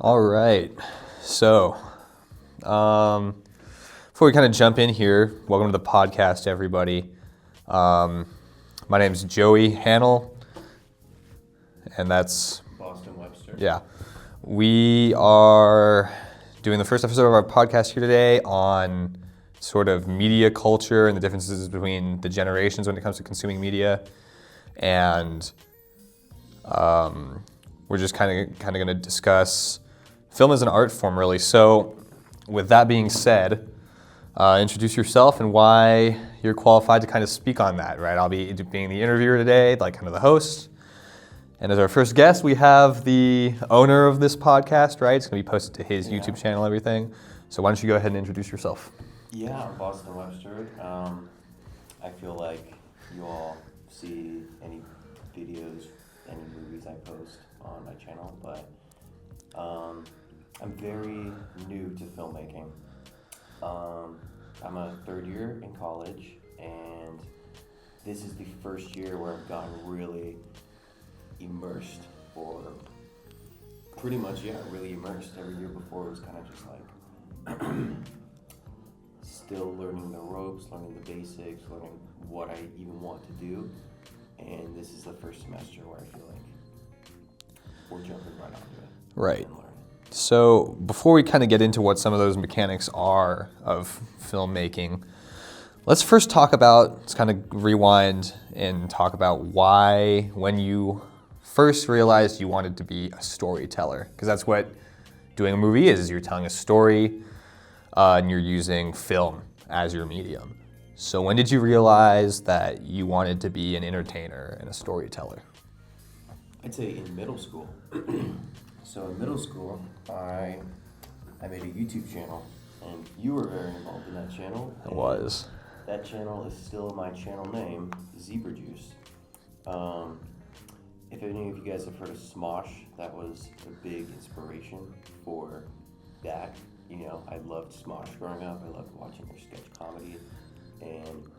All right. So, before we kind of jump in here, welcome to the podcast, everybody. My name's Joey Hannell, and that's Boston Webster. Yeah. We are doing the first episode of our podcast here today on sort of media culture and the differences between the generations when it comes to consuming media. And we're just kind of going to discuss film as an art form, really. So with that being said, introduce yourself and why you're qualified to kind of speak on that, right? I'll be being the interviewer today, like kind of the host. And as our first guest, we have the owner of this podcast, right? It's going to be posted to his YouTube channel, everything. So why don't you go ahead and introduce yourself? Yeah, I'm Boston Webster. I feel like you all see any videos, any movies I post on my channel, but I'm very new to filmmaking. I'm a third year in college, and this is the first year where I've gotten really immersed, or pretty much, really immersed. Every year before it was kind of just like still learning the ropes, learning the basics, learning what I even want to do. And this is the first semester where I feel like we're jumping right onto it. Right. So before we kind of get into what some of those mechanics are of filmmaking, let's first talk about, let's kind of rewind and talk about why, when you first realized you wanted to be a storyteller, because that's what doing a movie is you're telling a story and you're using film as your medium. So when did you realize that you wanted to be an entertainer and a storyteller? I'd say in middle school. So in middle school, I made a YouTube channel, and you were very involved in that channel. I was. That channel is still my channel name, Zebra Juice. If any of you guys have heard of Smosh, that was a big inspiration for that. You know, I loved Smosh growing up. I loved watching their sketch comedy. And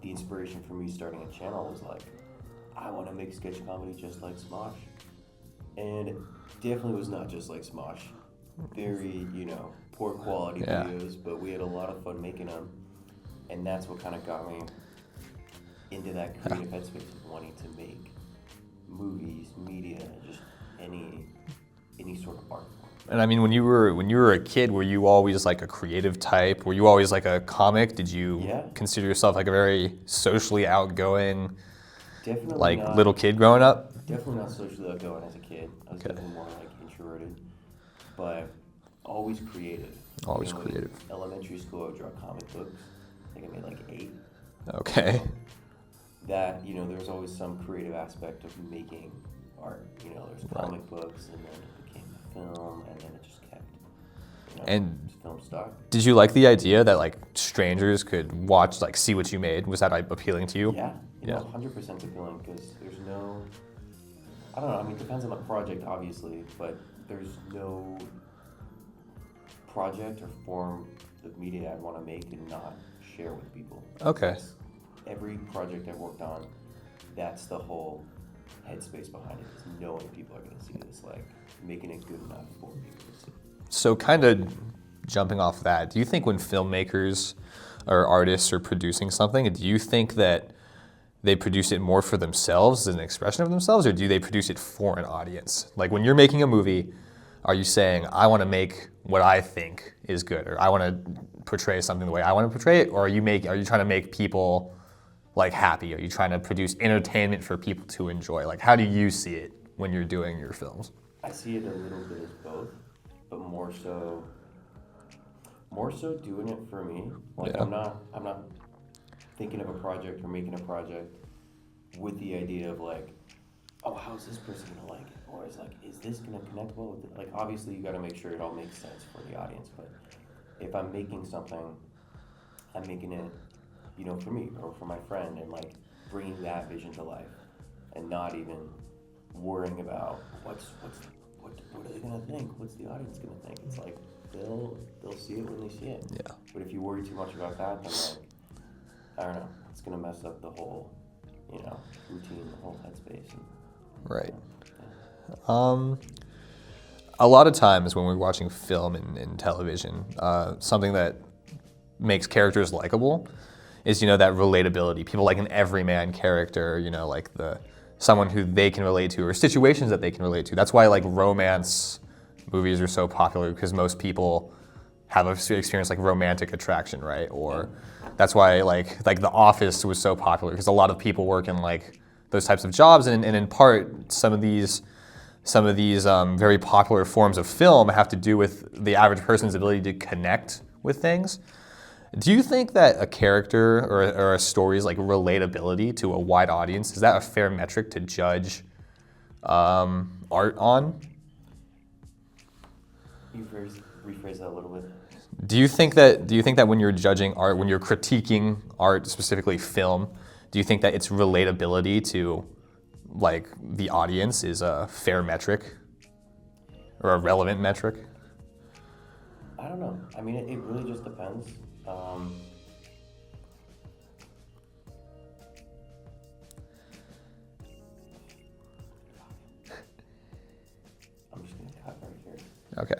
the inspiration for me starting a channel was like, I want to make sketch comedy just like Smosh. And it definitely was not just like Smosh. Very, poor quality videos, but we had a lot of fun making them. And that's what kind of got me into that creative headspace of wanting to make movies, media, just any sort of art form. And I mean, when you were a kid, were you always like a creative type? Were you always like a comic? Did you consider yourself like a very socially outgoing, definitely not, little kid growing up? Definitely not socially outgoing as a kid. I was definitely more like introverted, but always creative. Always creative. In elementary school, I would draw comic books. I think I made like 8. Okay. There was always some creative aspect of making art. There's comic books, and then it became film, and then it just kept, and film stock. Did you like the idea that like strangers could watch, like see what you made? Was that appealing to you? Yeah, 100% appealing, because there's no, I don't know, I mean, it depends on the project, obviously, but there's no project or form of media I'd want to make and not share with people. Okay. Every project I've worked on, that's the whole headspace behind it, is knowing people are going to see this, like making it good enough for people to see. So kind of jumping off that, do you think when filmmakers or artists are producing something, do you think that they produce it more for themselves as an expression of themselves, or do they produce it for an audience? Like when you're making a movie, are you saying, I want to make what I think is good, or I want to portray something the way I want to portray it, or are you trying to make people like happy? Are you trying to produce entertainment for people to enjoy? Like, how do you see it when you're doing your films? I see it a little bit as both, but more so doing it for me. Like I'm not thinking of a project or making a project with the idea of like, oh, how's this person gonna like it? Or is this gonna connect well with it? Like, obviously you gotta make sure it all makes sense for the audience, but if I'm making something, I'm making it, for me or for my friend, and like bringing that vision to life, and not even worrying about what are they gonna think? What's the audience gonna think? It's like they'll see it when they see it. Yeah. But if you worry too much about that, then like, I don't know, it's gonna mess up the whole, routine, the whole headspace. Right. a lot of times when we're watching film and television, something that makes characters likable is, you know, that relatability. People like an everyman character, you know, like someone who they can relate to, or situations that they can relate to. That's why like romance movies are so popular, because most people have experienced like romantic attraction, right? Or that's why like The Office was so popular, because a lot of people work in like those types of jobs, and in part some of these very popular forms of film have to do with the average person's ability to connect with things. Do you think that a character or a story's like relatability to a wide audience, is that a fair metric to judge art on? You rephrase that a little bit. Do you think that when you're judging art, when you're critiquing art, specifically film, do you think that its relatability to like the audience is a fair metric or a relevant metric? I don't know. I mean, it really just depends. I'm just gonna cut right here. Okay.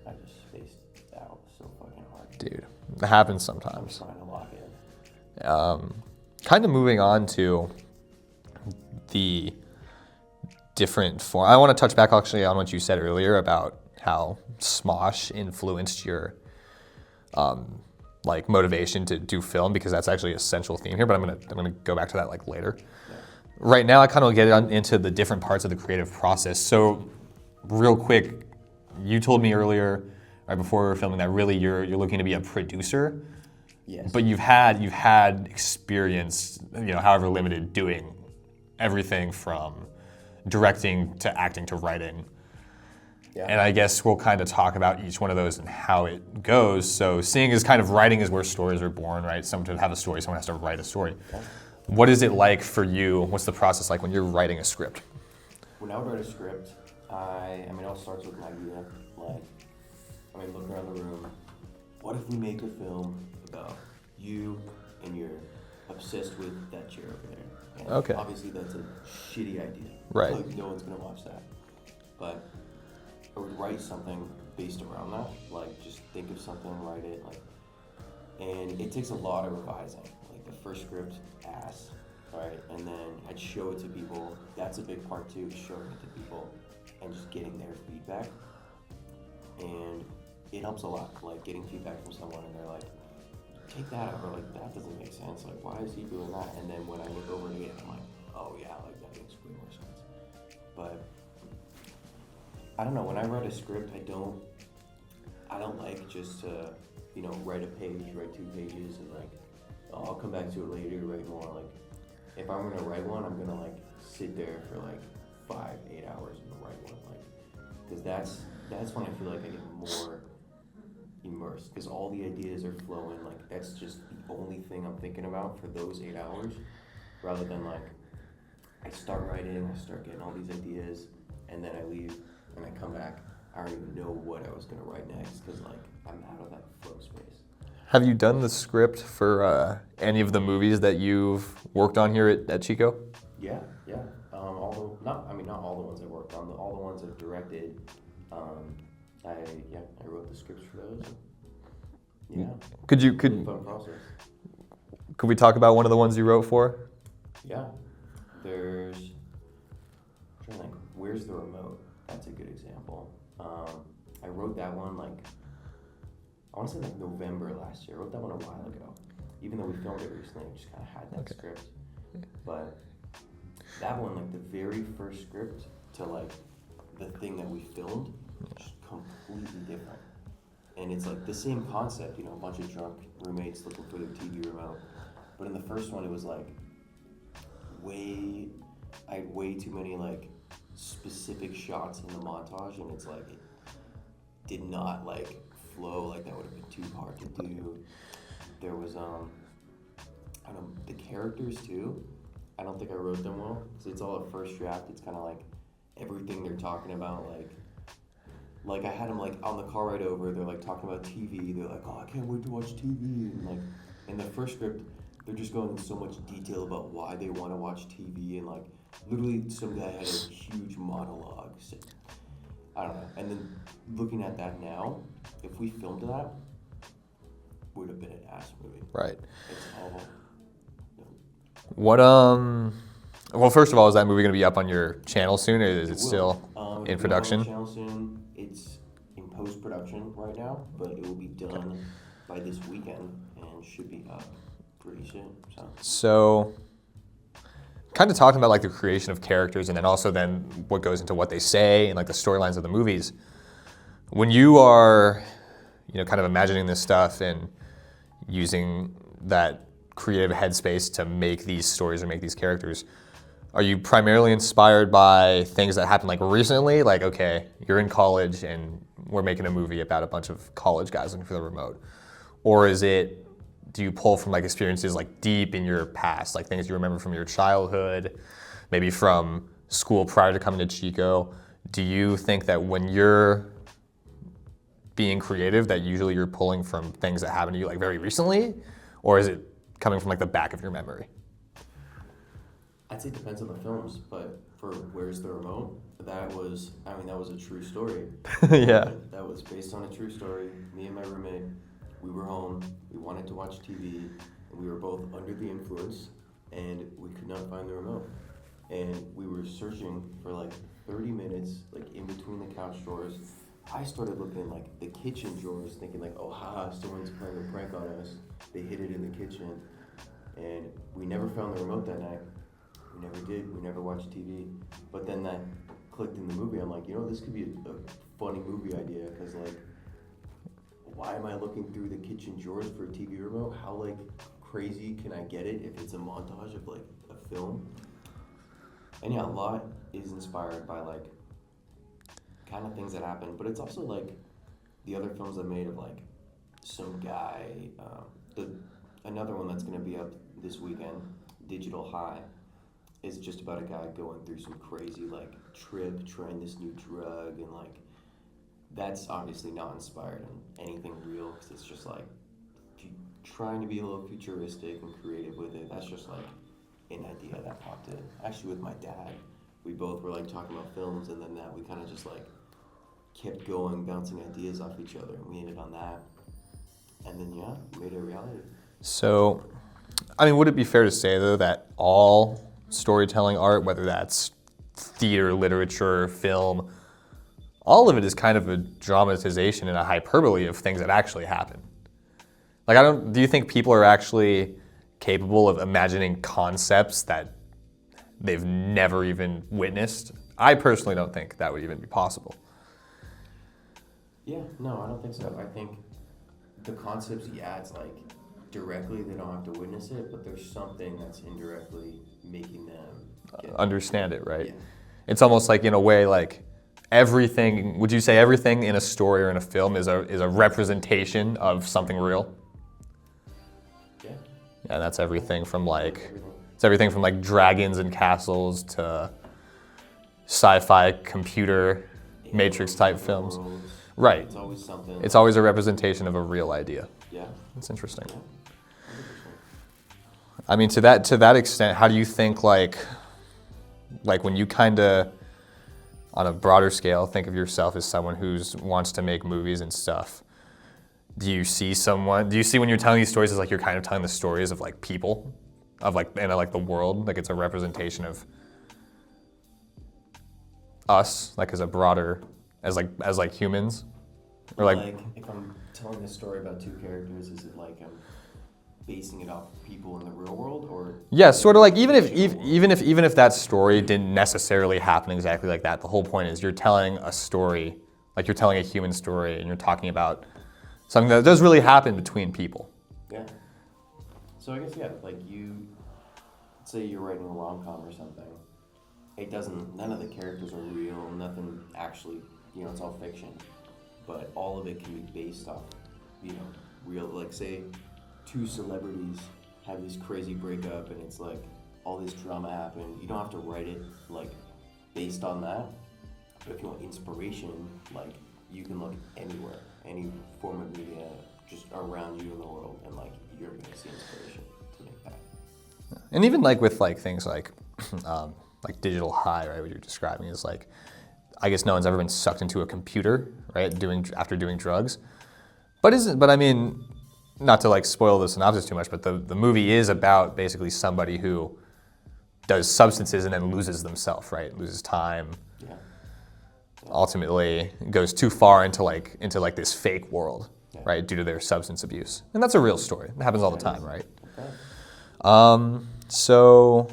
I just spaced out so fucking hard. Dude, it happens I'm sometimes. trying to lock in. Kind of moving on to the different form. I want to touch back actually on what you said earlier about how Smosh influenced your like motivation to do film, because that's actually a central theme here. But I'm gonna go back to that like later. Yeah. Right now, I kind of get into the different parts of the creative process. So, real quick, you told me earlier, right before we were filming, that really you're looking to be a producer. Yes. But you've had experience, you know, however limited, doing everything from directing to acting to writing. Yeah. And I guess we'll kind of talk about each one of those and how it goes. So seeing as kind of writing is where stories are born, right? Someone to have a story, someone has to write a story. Yeah. What is it like for you? What's the process like when you're writing a script? When I would write a script, I mean, it all starts with an idea. Like, look around the room. What if we make a film about you and you're obsessed with that chair over there? And Okay. obviously, that's a shitty idea. Right. Like, no one's gonna watch that. But I would write something based around that. Like, just think of something, write it. Like, and it takes a lot of revising. Like, the first script, ass, right? And then I'd show it to people. That's a big part too, showing it to people and just getting their feedback. And it helps a lot, like getting feedback from someone and they're like, take that out, or like, that doesn't make sense. Like, why is he doing that? And then when I look over it again, I'm like, oh yeah, like that makes way more sense. But I don't know, when I write a script, I don't like just to, you know, write a page, write 2 pages, and like, oh, I'll come back to it later, write more. Like, if I'm gonna write one, I'm gonna like sit there for like 5-8 hours and write one, like, because that's when I feel like I get more immersed, because all the ideas are flowing. Like, that's just the only thing I'm thinking about for those 8 hours, rather than like, I start writing, I start getting all these ideas, and then I leave and I come back. I don't even know what I was gonna write next, because like, I'm out of that flow space. Have you done the script for any of the movies that you've worked on here at Chico? Yeah. Not all the ones I worked on, all the ones I've directed. I wrote the scripts for those. Yeah. Could Fun process. Could we talk about one of the ones you wrote for? Yeah. There's, I'm trying to think, Where's the Remote? That's a good example. I wrote that one like, I want to say like November last year. I wrote that one a while ago. Even though we filmed it recently, I just kind of had that script. But that one, like the very first script to like the thing that we filmed, just completely different. And it's like the same concept, you know, a bunch of drunk roommates looking for their TV remote. But in the first one, it was like I had way too many like specific shots in the montage, and it's like it did not like flow. Like, that would have been too hard to do. There was I don't know, the characters too. I don't think I wrote them well, because it's all a first draft. It's kind of like everything they're talking about, like I had them like on the car ride over, they're like talking about TV. They're like, oh, I can't wait to watch TV. And like in the first script, they're just going into so much detail about why they want to watch TV, and like literally some guy had a huge monologue. I don't know. And then looking at that now, if we filmed that, would have been an ass movie. Right. It's horrible. What well, first of all, is that movie going to be up on your channel soon, or is it still It'll in be production? on the channel soon. It's in post-production right now, but it will be done by this weekend and should be up pretty soon. So, kind of talking about like the creation of characters, and then also then what goes into what they say and like the storylines of the movies. When you are, kind of imagining this stuff and using that creative headspace to make these stories or make these characters, are you primarily inspired by things that happened like recently? Like, okay, you're in college and we're making a movie about a bunch of college guys looking for the remote. Or do you pull from like experiences like deep in your past, like things you remember from your childhood, maybe from school prior to coming to Chico? Do you think that when you're being creative that usually you're pulling from things that happened to you like very recently? Or is it coming from like the back of your memory? I'd say it depends on the films, but for Where's the Remote, that was a true story. Yeah. That was based on a true story. Me and my roommate, we were home, we wanted to watch TV, and we were both under the influence, and we could not find the remote. And we were searching for like 30 minutes, like in between the couch drawers. I started looking in like the kitchen drawers, thinking like, oh haha, someone's playing a prank on us. They hid it in the kitchen. And we never found the remote that night. We never did. We never watched TV. But then that clicked in the movie. I'm like, this could be a funny movie idea. Because, like, why am I looking through the kitchen drawers for a TV remote? How, like, crazy can I get it if it's a montage of, like, a film? And, yeah, a lot is inspired by, like, kind of things that happen. But it's also, like, the other films I made of, like, some guy. Another one that's going to be up this weekend, Digital High, is just about a guy going through some crazy like trip, trying this new drug, and like that's obviously not inspired in anything real because it's just like trying to be a little futuristic and creative with it. That's just like an idea that popped in. Actually, with my dad, we both were like talking about films, and then we kind of just like kept going, bouncing ideas off each other, and we ended on that, and then made it a reality. So, would it be fair to say, though, that all storytelling art, whether that's theater, literature, film, all of it is kind of a dramatization and a hyperbole of things that actually happen? Like, do you think people are actually capable of imagining concepts that they've never even witnessed? I personally don't think that would even be possible. Yeah, no, I don't think so. I think the concepts, it's like, directly they don't have to witness it, but there's something that's indirectly making them understand it, right? Yeah. It's almost like, in a way, like everything, would you say everything in a story or in a film is a representation of something real? Yeah. Yeah, that's everything from it's everything from like dragons and castles to sci-fi computer Matrix type films. Worlds. Right. It's always something. It's always a representation of a real idea. Yeah. That's interesting. Yeah. To that extent, how do you think like when you kind of, on a broader scale, think of yourself as someone who wants to make movies and stuff? Do you see when you're telling these stories as like you're kind of telling the stories of like people, of like the world, like it's a representation of us, like as a broader, as humans, or like if I'm telling a story about two characters, is it like I'm basing it off people in the real world, or yeah, sort of like even if that story didn't necessarily happen exactly like that, the whole point is you're telling a story, like you're telling a human story, and you're talking about something that does really happen between people. Yeah. So I guess like you say you're writing a rom-com or something. None of the characters are real. Nothing actually, it's all fiction. But all of it can be based off, real. Like say, two celebrities have this crazy breakup, and it's like all this drama happened. You don't have to write it like based on that. But if you want inspiration, like you can look anywhere, any form of media, just around you in the world, and like you're gonna see inspiration to make that. And even like with like things like Digital High, right? What you're describing is like, I guess no one's ever been sucked into a computer, right? After doing drugs. But I mean, not to like spoil the synopsis too much, but the movie is about basically somebody who does substances and then loses themselves, right? Loses time. Yeah. Ultimately goes too far into this fake world, right? Due to their substance abuse. And that's a real story. It happens all the time, right? Okay. So,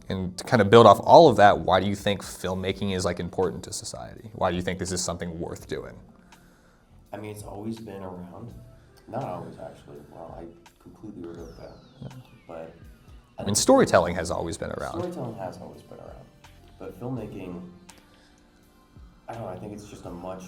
and to kind of build off all of that, why do you think filmmaking is like important to society? Why do you think this is something worth doing? I mean, it's always been around. Not always, actually. Well, I completely wrote that. Yeah. But I mean, storytelling has always been around. Storytelling has always been around. But filmmaking, I don't know, I think it's just a much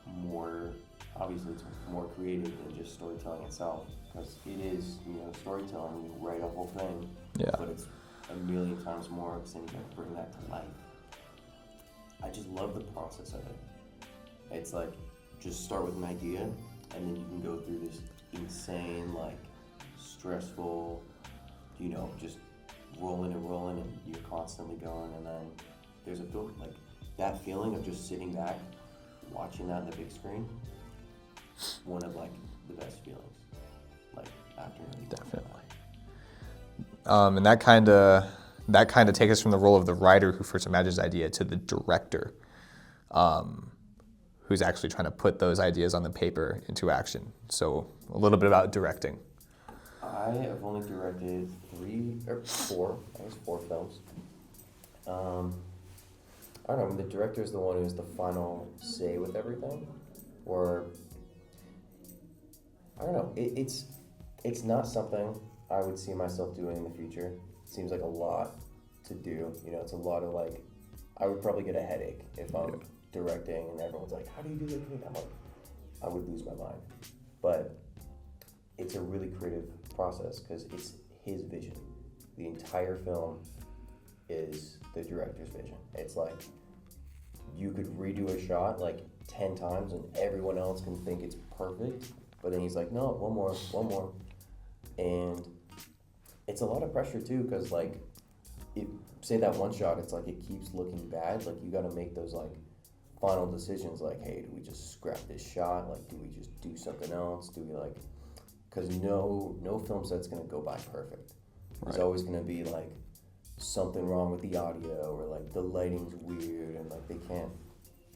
more, obviously it's more creative than just storytelling itself. Because it is, storytelling, you write a whole thing, but it's a million times more because then you got to bring that to life. I just love the process of it. It's like, just start with an idea, and then you can go through this insane, like, stressful, just rolling, and you're constantly going, and then there's a film, like, that feeling of just sitting back, watching that on the big screen, one of, like, the best feelings, like, after. Definitely. And that kind of takes us from the role of the writer who first imagines the idea to the director, who's actually trying to put those ideas on the paper into action. So a little bit about directing. I have only directed four films. I don't know, the director's the one who's the final say with everything, or I don't know, it's not something I would see myself doing in the future. It seems like a lot to do, it's a lot of like, I would probably get a headache if I'm directing and everyone's like, how do you do that? I'm like, I would lose my mind. But it's a really creative process because it's his vision. The entire film is the director's vision. It's like, you could redo a shot like 10 times and everyone else can think it's perfect, but then he's like, no, one more. And it's a lot of pressure too, because like, say that one shot, it's like it keeps looking bad. Like you got to make those like final decisions. Like, hey, do we just scrap this shot? Like, do we just do something else? Do we like? Because no film set's gonna go by perfect. There's always gonna be like something wrong with the audio, or like the lighting's weird, and like they can't.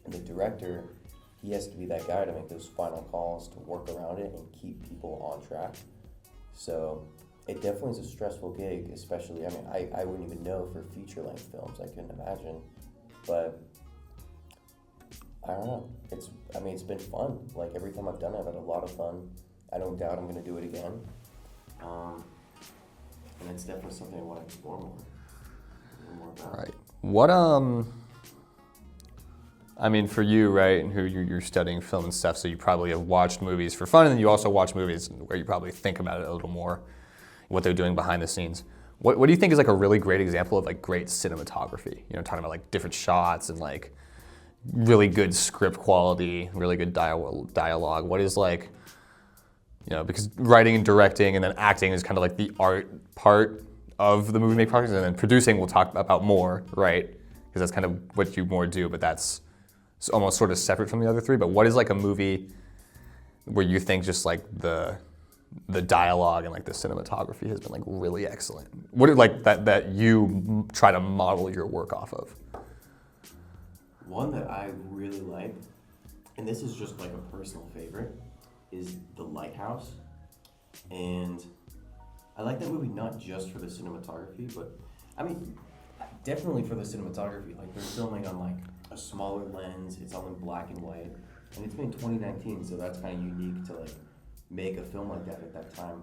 And the director, he has to be that guy to make those final calls to work around it and keep people on track. So it definitely is a stressful gig, especially, I mean, I wouldn't even know for feature-length films, I couldn't imagine, but I don't know, it's been fun, like every time I've done it, I've had a lot of fun. I don't doubt I'm going to do it again, and it's definitely something I want to explore more about. Right. What, I mean, for you, right, and who you're studying film and stuff, so you probably have watched movies for fun, and then you also watch movies where you probably think about it a little more, what they're doing behind the scenes. What do you think is like a really great example of like great cinematography? Talking about like different shots and like really good script quality, really good dialogue. What is like, because writing and directing and then acting is kind of like the art part of the movie making process, and then producing we'll talk about more, right? Because that's kind of what you more do, but that's almost sort of separate from the other three. But what is like a movie where you think just like the dialogue and like the cinematography has been like really excellent? What are like that you try to model your work off of? One that I really like, and this is just like a personal favorite, is The Lighthouse. And I like that movie not just for the cinematography, but I mean, definitely for the cinematography. Like they're filming on like a smaller lens, it's all in black and white, and it's been 2019, so that's kind of unique to like make a film like that at that time.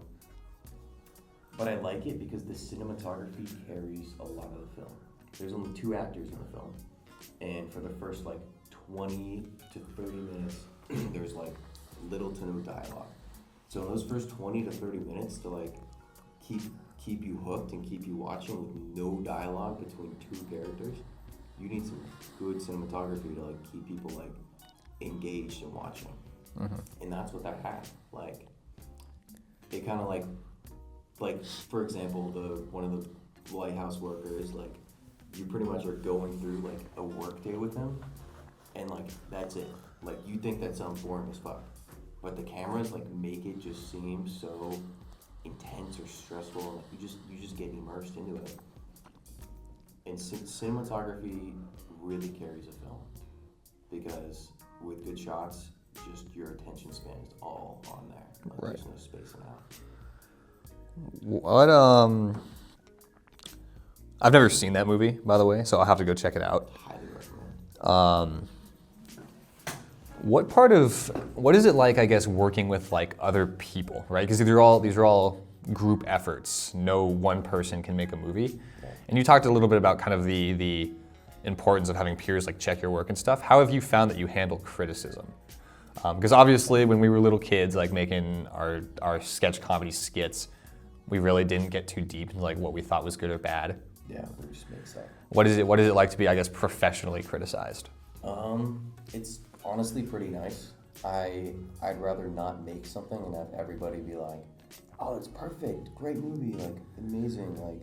But I like it because the cinematography carries a lot of the film. There's only 2 actors in the film, and for the first like 20 to 30 minutes, there's like little to no dialogue. So in those first 20 to 30 minutes to like keep you hooked and keep you watching with no dialogue between 2 characters, you need some good cinematography to like keep people like engaged and watching. Mm-hmm. And that's what that had. Like, it kind of like for example, one of the lighthouse workers, like you pretty much are going through like a work day with them, and like that's it. Like you think that sounds boring as fuck, but the cameras like make it just seem so intense or stressful. And, like you just get immersed into it. And cinematography really carries a film because with good shots, just your attention span is all on there. Like, Right. There's no spacing out. What I've never seen that movie, by the way, so I'll have to go check it out. Highly recommend. What is it like, I guess, working with like other people, right? Because these are all group efforts. No one person can make a movie. Yeah. And you talked a little bit about kind of the importance of having peers like check your work and stuff. How have you found that you handle criticism? Because obviously when we were little kids, like making our sketch comedy skits, we really didn't get too deep into like what we thought was good or bad. Yeah, we just make stuff. What is it like to be, I guess, professionally criticized? It's honestly pretty nice. I'd rather not make something and have everybody be like, "Oh, it's perfect, great movie, like amazing." Like,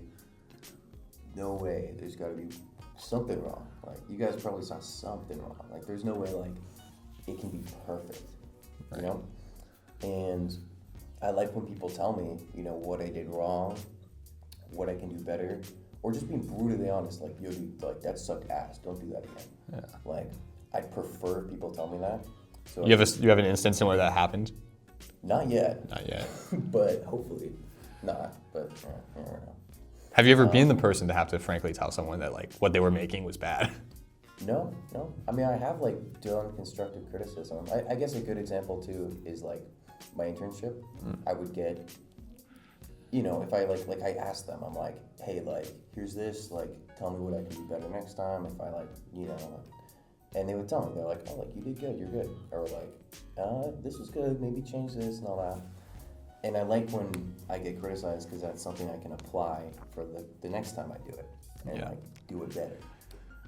no way. There's got to be something wrong. Like, you guys probably saw something wrong. Like, there's no way like it can be perfect, you know. And I like when people tell me, you know, what I did wrong, what I can do better, or just being brutally honest. Like, yo, dude, like that sucked ass. Don't do that again. Yeah. Like, I'd prefer people tell me that. So You have an instance in where that happened? not yet, Not yet. but hopefully not. But you never know. Have you ever been the person to have to frankly tell someone that like what they were making was bad? No. I mean, I have like done constructive criticism. I guess a good example too is like my internship. I would get, you know, if I like I asked them, I'm like, hey, like here's this, like tell me what I can do better next time. If I like, you know, and they would tell me, they're like, oh, like you did good, you're good, or like, this was good, maybe change this and all that. And I like when I get criticized because that's something I can apply for the next time I do it and like do it better.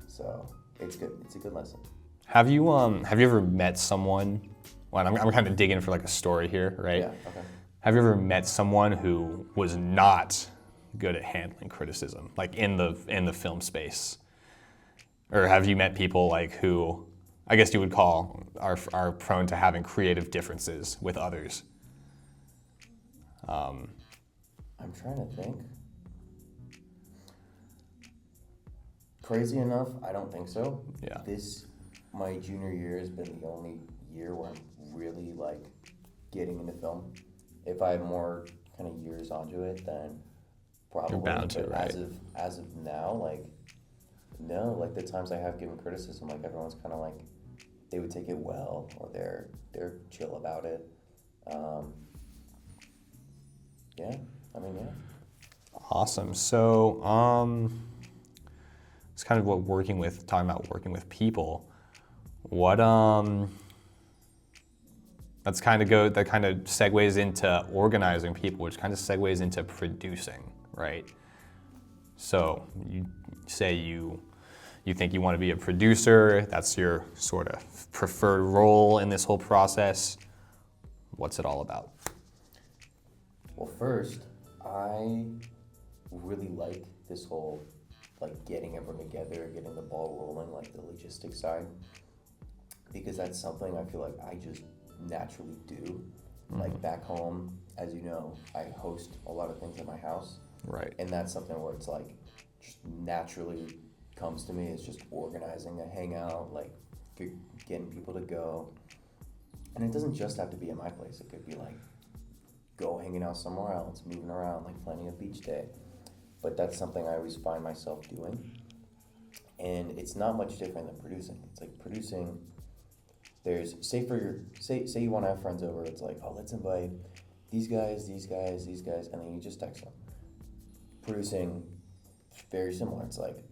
So it's good. It's a good lesson. Have you ever met someone? Well, I'm kind of digging for like a story here, right? Yeah. Okay. Have you ever met someone who was not good at handling criticism, like in the film space? Or have you met people like who, I guess you would call, are prone to having creative differences with others? I'm trying to think. Crazy enough, I don't think so. Yeah. My junior year has been the only year where I'm really like getting into film. If I had more kind of years onto it, then probably. You're bound to, but right? as of now, like no, like the times I have given criticism, like everyone's kind of like they would take it well, or they're chill about it. Yeah, I mean, yeah. Awesome. So, it's kind of what talking about working with people. What that kind of segues into organizing people, which kind of segues into producing, right? So you say you think you want to be a producer. That's your sort of preferred role in this whole process. What's it all about? Well, first, I really like this whole, like, getting everyone together, getting the ball rolling, like the logistics side, because that's something I feel like I just naturally do. Like back home, as you know, I host a lot of things at my house. Right. And that's something where it's like, just naturally comes to me. It's just organizing a hangout, like getting people to go. And it doesn't just have to be at my place. It could be like, go hanging out somewhere else, moving around, like planning a beach day. But that's something I always find myself doing. And it's not much different than producing. It's like producing, there's, say you want to have friends over, it's like, oh, let's invite these guys, and then you just text them. Producing, very similar. It's like,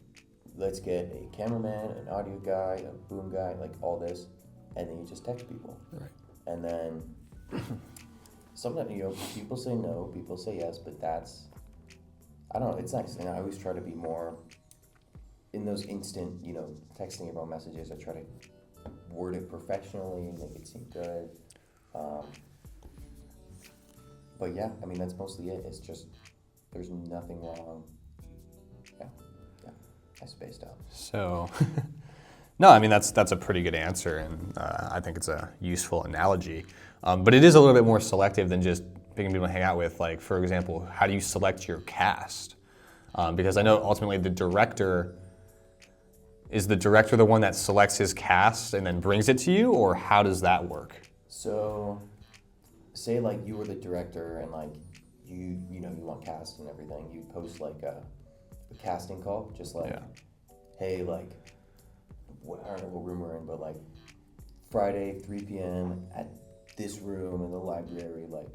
let's get a cameraman, an audio guy, a boom guy, like all this, and then you just text people. Right. And then sometimes, you know, people say no, people say yes, but that's, I don't know, it's nice. And I always try to be more, in those instant, you know, texting about messages, I try to word it professionally, make it seem good. But yeah, I mean, that's mostly it. It's just, there's nothing wrong. Yeah, I spaced out. So, No, I mean that's a pretty good answer, and I think it's a useful analogy. But it is a little bit more selective than just picking people to hang out with. Like, for example, how do you select your cast? Because I know ultimately is the director the one that selects his cast and then brings it to you, or how does that work? So, say like you were the director and like you want cast and everything. You post like a casting call, just like, Yeah. hey, like, I don't know what room we're in, but like Friday 3 p.m. at this room in the library, like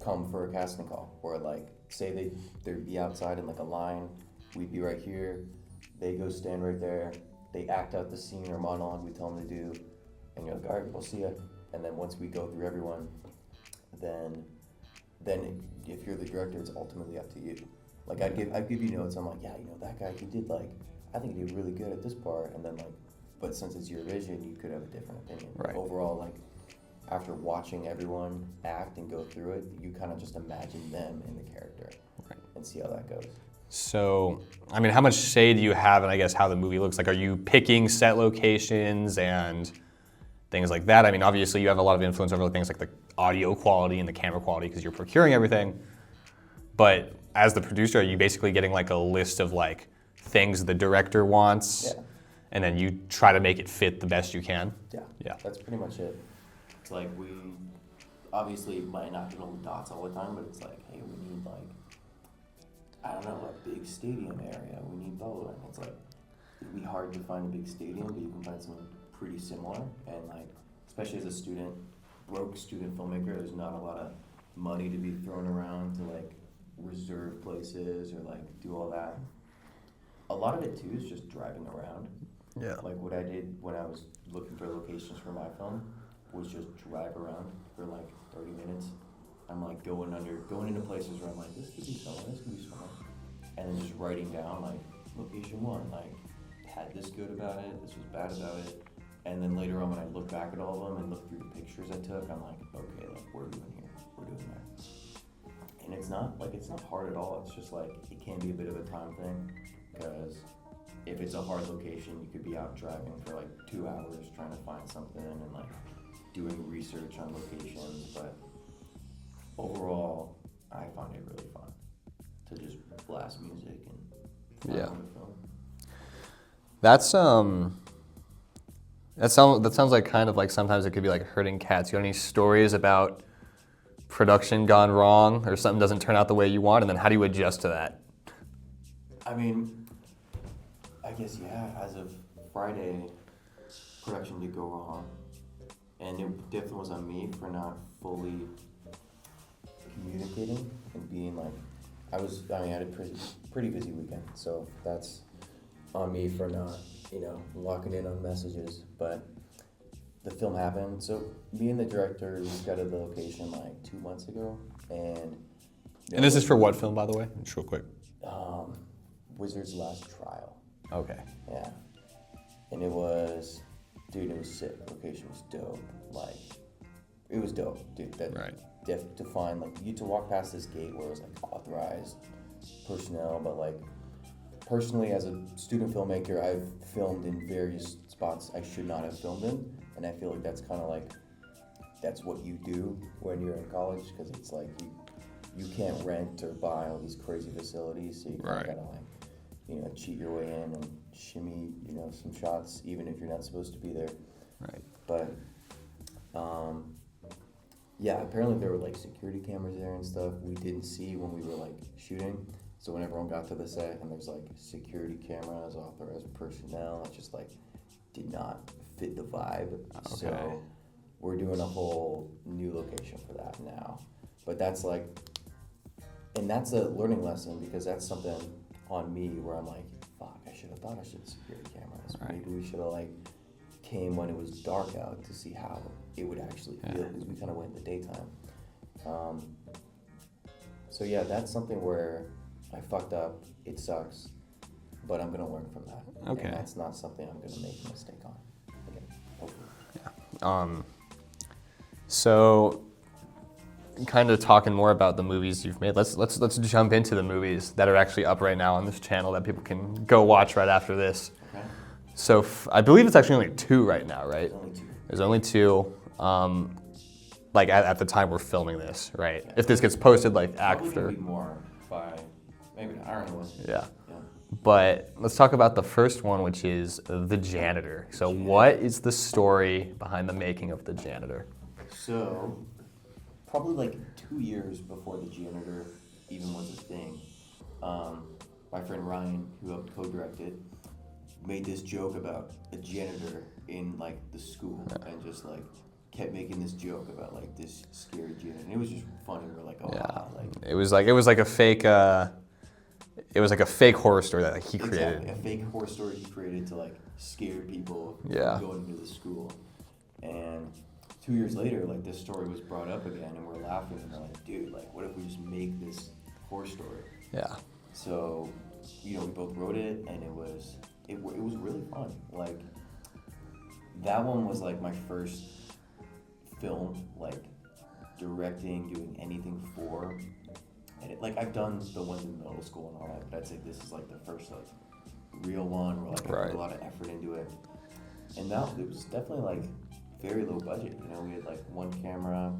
come for a casting call. Or like say they'd be outside in like a line, we'd be right here, they go stand right there, they act out the scene or monologue we tell them to do, and you're like, all right, we'll see ya. And then once we go through everyone, then if you're the director, it's ultimately up to you. Like I'd give you notes. I'm like, yeah, that guy, he did like, I think he did really good at this part. And then like, but since it's your vision, you could have a different opinion. Right. Overall, like after watching everyone act and go through it, you kind of just imagine them in the character, Right. and see how that goes. So, I mean, how much say do you have in, I guess, how the movie looks? Like, are you picking set locations and things like that? I mean, obviously you have a lot of influence over things like the audio quality and the camera quality because you're procuring everything. But as the producer, are you basically getting like a list of like things the director wants, Yeah. and then you try to make it fit the best you can? Yeah. Yeah. That's pretty much it. It's like we obviously might not hit all the dots all the time, but it's like, hey, we need like, I don't know, a big stadium area. We need blah, blah, blah. And it's like, it'd be hard to find a big stadium, but you can find something pretty similar. And like, especially as a broke student filmmaker, there's not a lot of money to be thrown around to like reserve places or like do all that. A lot of it too is just driving around. Yeah. Like what I did when I was looking for locations for my film was just drive around for like 30 minutes. I'm like going into places where I'm like, this could be somewhere, this could be somewhere. And then just writing down like location one, like had this good about it, this was bad about it. And then later on when I look back at all of them and look through the pictures I took, I'm like, okay, like we're doing here, we're doing that. And it's not hard at all. It's just like, it can be a bit of a time thing, because if it's a hard location, you could be out driving for like 2 hours trying to find something and like doing research on locations. But overall, I find it really fun to just blast music and Yeah. on the film. That sounds like kind of like sometimes it could be like herding cats. You have any stories about production gone wrong or something doesn't turn out the way you want, and then how do you adjust to that? I mean, I guess, yeah, as of Friday, production did go wrong. And it definitely was on me for not fully communicating and being like, I had a pretty busy weekend, so that's on me for not, locking in on messages. But the film happened. So me and the director, we got to the location like 2 months ago, and And this is for what film, by the way? Just real quick. Wizard's Last Trial. Okay. Yeah. And it was sick. The location was dope. Like, it was dope, dude. That Right. to find, like, you to walk past this gate where it was like authorized personnel, but like, personally, as a student filmmaker, I've filmed in various spots I should not have filmed in, and I feel like that's kind of like, that's what you do when you're in college, because it's like you can't rent or buy all these crazy facilities, so you kind of Right. gotta like, cheat your way in and shimmy, some shots, even if you're not supposed to be there. Right. But, yeah, apparently there were like security cameras there and stuff we didn't see when we were like shooting. So when everyone got to the set and there's like security cameras, authorized personnel, it just like did not fit the vibe. Okay. So we're doing a whole new location for that now. But that's like, and that's a learning lesson, because that's something on me where I'm like, fuck, I should have thought I should have security cameras. Right. Maybe we should have like came when it was dark out to see how it would actually feel, because we kind of went in the daytime. So yeah, that's something where I fucked up. It sucks, but I'm gonna learn from that. Okay. And that's not something I'm gonna make a mistake on again, hopefully. So, kind of talking more about the movies you've made. Let's jump into the movies that are actually up right now on this channel that people can go watch right after this. Okay. So I believe it's actually only 2 right now, right? There's only 2. There's only 2. Like at the time we're filming this, right? Yeah. If this gets posted like Probably after. Gonna be more by maybe not, I don't know. Yeah. But let's talk about the first one, which is The Janitor. So what is the story behind the making of The Janitor? So probably like 2 years before The Janitor even was a thing, my friend Ryan, who helped co-direct it, made this joke about a janitor in like the school and just like kept making this joke about like this scary janitor. And it was just funny. We're like, oh wow. Like, it was like a fake horror story that like, he created. Exactly, a fake horror story he created to like scare people going into the school. And 2 years later, like this story was brought up again, and we're laughing and we're like, dude, like what if we just make this horror story? Yeah. So, we both wrote it, and it was really fun. Like that one was like my first film, like directing, doing anything for. And like I've done the ones in middle school and all that, but I'd say this is like the first like real one where like I put a lot of effort into it. And now it was definitely like very low budget. We had like one camera.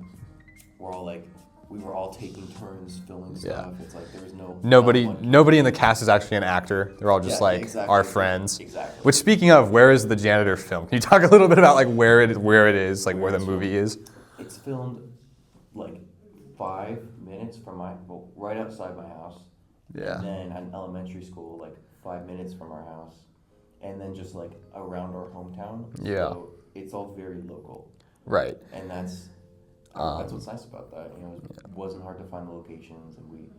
We were all taking turns filming stuff. It's like there was nobody in the cast is actually an actor. They're all just our friends. Exactly. Which, speaking of, where is The Janitor film? Can you talk a little bit about like where it is, like where the movie is? It's filmed like 5 minutes from right outside my house. Yeah. And then at an elementary school, like 5 minutes from our house, and then just like around our hometown. Yeah. So it's all very local. Right. And that's what's nice about that. It wasn't hard to find the locations, and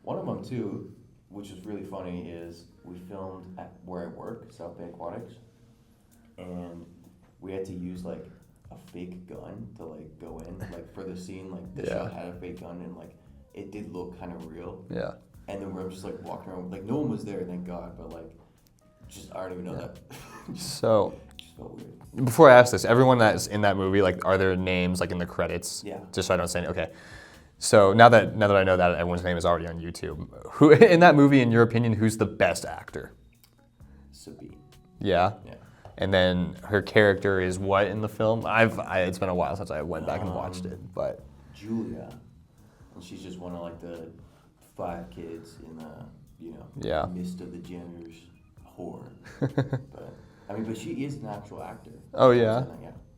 one of them too, which is really funny, is we filmed at where I work, SouthBay Aquatics, and we had to use like a fake gun to like go in, like for the scene, like the shot had a fake gun, and like it did look kind of real. Yeah. And then we're just like walking around, like no one was there, thank God, but like just I don't even know that. So. Just felt weird. Before I ask this, everyone that's in that movie, like, are there names like in the credits? Yeah. Just so I don't say okay. So now that I know that everyone's name is already on YouTube, who in that movie, in your opinion, who's the best actor? Sabine. Yeah. Yeah. And then her character is what in the film? It's been a while since I went back and watched it, but Julia, and she's just one of like the 5 kids in the midst of the janitor's horror. But she is an actual actor. Oh yeah.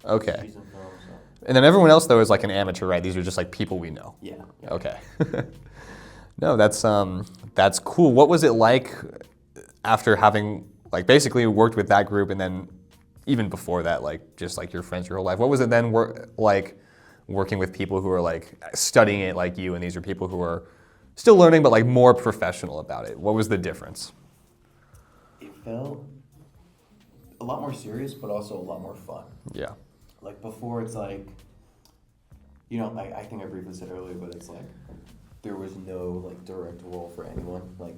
Okay. She's in film, so. And then everyone else though is like an amateur, right? These are just like people we know. Yeah. Okay. No, that's cool. What was it like after having like basically worked with that group, and then even before that, like just like your friends your whole life? What was it then like working with people who are like studying it like you, and these are people who are still learning but like more professional about it? What was the difference? It felt a lot more serious, but also a lot more fun. Yeah. Like before, it's like, I think I briefly said earlier, but it's like there was no like direct role for anyone. Like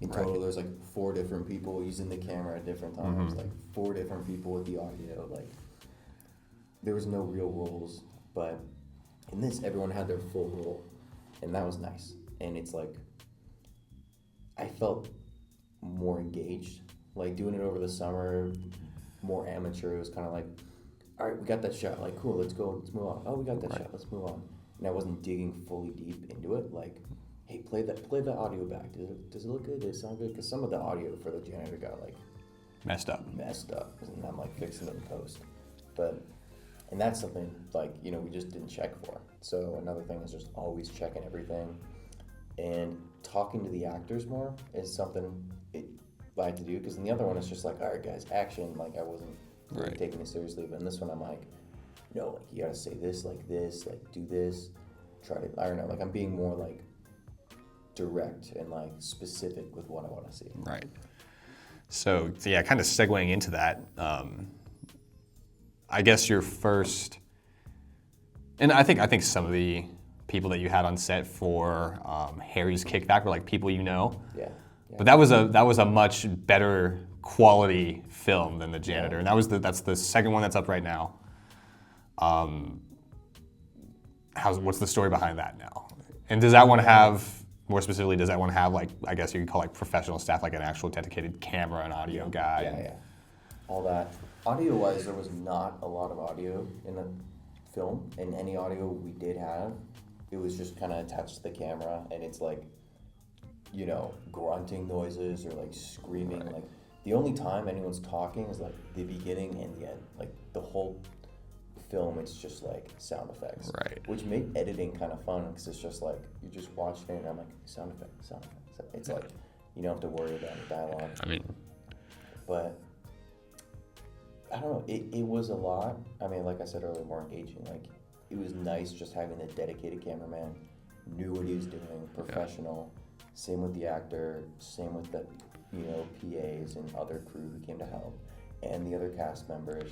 in total, there's like 4 different people using the camera at different times, like 4 different people with the audio. Like there was no real roles, but in this, everyone had their full role, and that was nice. And it's like I felt more engaged. Like doing it over the summer, more amateur. It was kind of like, all right, we got that shot. Like, cool, let's go, let's move on. Oh, we got that shot, let's move on. And I wasn't digging fully deep into it. Like, hey, play the audio back. Does it look good? Does it sound good? Because some of the audio for the janitor got like messed up, and I'm like fixing it in post. And that's something like we just didn't check for. So another thing is just always checking everything, and talking to the actors more is something I had to do, because in the other one it's just like, all right guys, action. Like I wasn't really taking it seriously, but in this one I'm like, no, like you gotta say this, like do this, try to, I don't know, like I'm being more like direct and like specific with what I want to see. Right. So yeah, kind of segueing into that, I guess your first, and I think some of the people that you had on set for Harry's Kickback were like people you know. Yeah. But that was a much better quality film than The Janitor, and that's the second one that's up right now. What's the story behind that now? And does that one have, more specifically, like, I guess you could call like professional staff, like an actual dedicated camera and audio guy? Yeah. all that. Audio-wise, there was not a lot of audio in the film, and any audio we did have, it was just kind of attached to the camera, and it's like, you know, grunting noises or like screaming. Right. Like the only time anyone's talking is like the beginning and the end. Like the whole film, it's just like sound effects, Right. which made editing kind of fun because it's just like you're just watching it, and I'm like sound effect, sound effect. It's like you don't have to worry about the dialogue. I mean, But I don't know. It was a lot. I mean, like I said earlier, more engaging. Like it was nice just having a dedicated cameraman, knew what he was doing, professional. Same with the actor. Same with the, you know, PAs and other crew who came to help, and the other cast members.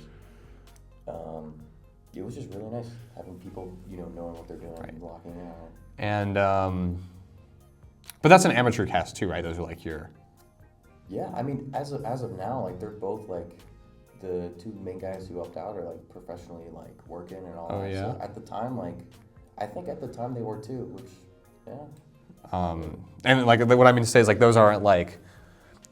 It was just really nice having people, you know, knowing what they're doing and locking in on it. and but that's an amateur cast too, right? Those are like your. Yeah, I mean, as of now, like they're both like the two main guys who helped out are like professionally like working and all Oh, that. yeah? So at the time, like I think at the time they were too, which And like what I mean to say is like those aren't like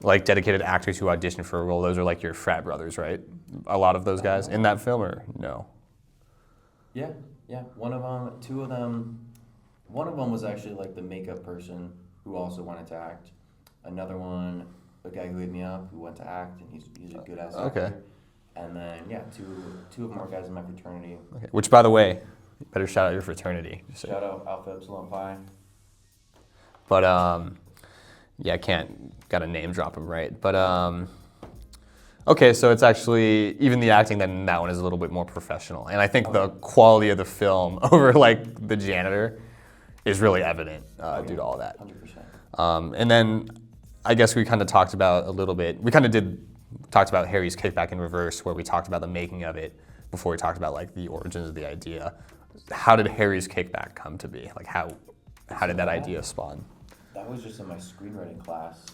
dedicated actors who audition for a role. Those are like your frat brothers, right? A lot of those guys in that film, or no? yeah. One of them, two of them. One of them was actually like the makeup person who also wanted to act. Another one, a guy who hit me up who went to act, and he's a good ass actor. Okay. And then yeah, two of them are guys in my fraternity. Okay. Which, by the way, you better shout out your fraternity. Shout out Alpha Epsilon Pi. But yeah, I gotta name drop them, right? But okay, so it's actually even the acting then in that one is a little bit more professional, and I think the quality of the film over like the janitor is really evident due to all that. 100%. And then I guess we kind of talked about a little bit. We kind of talked about Harry's Kickback in reverse, where we talked about the making of it before we talked about like the origins of the idea. How did Harry's Kickback come to be? Like how did that idea spawn? That was just in my screenwriting class.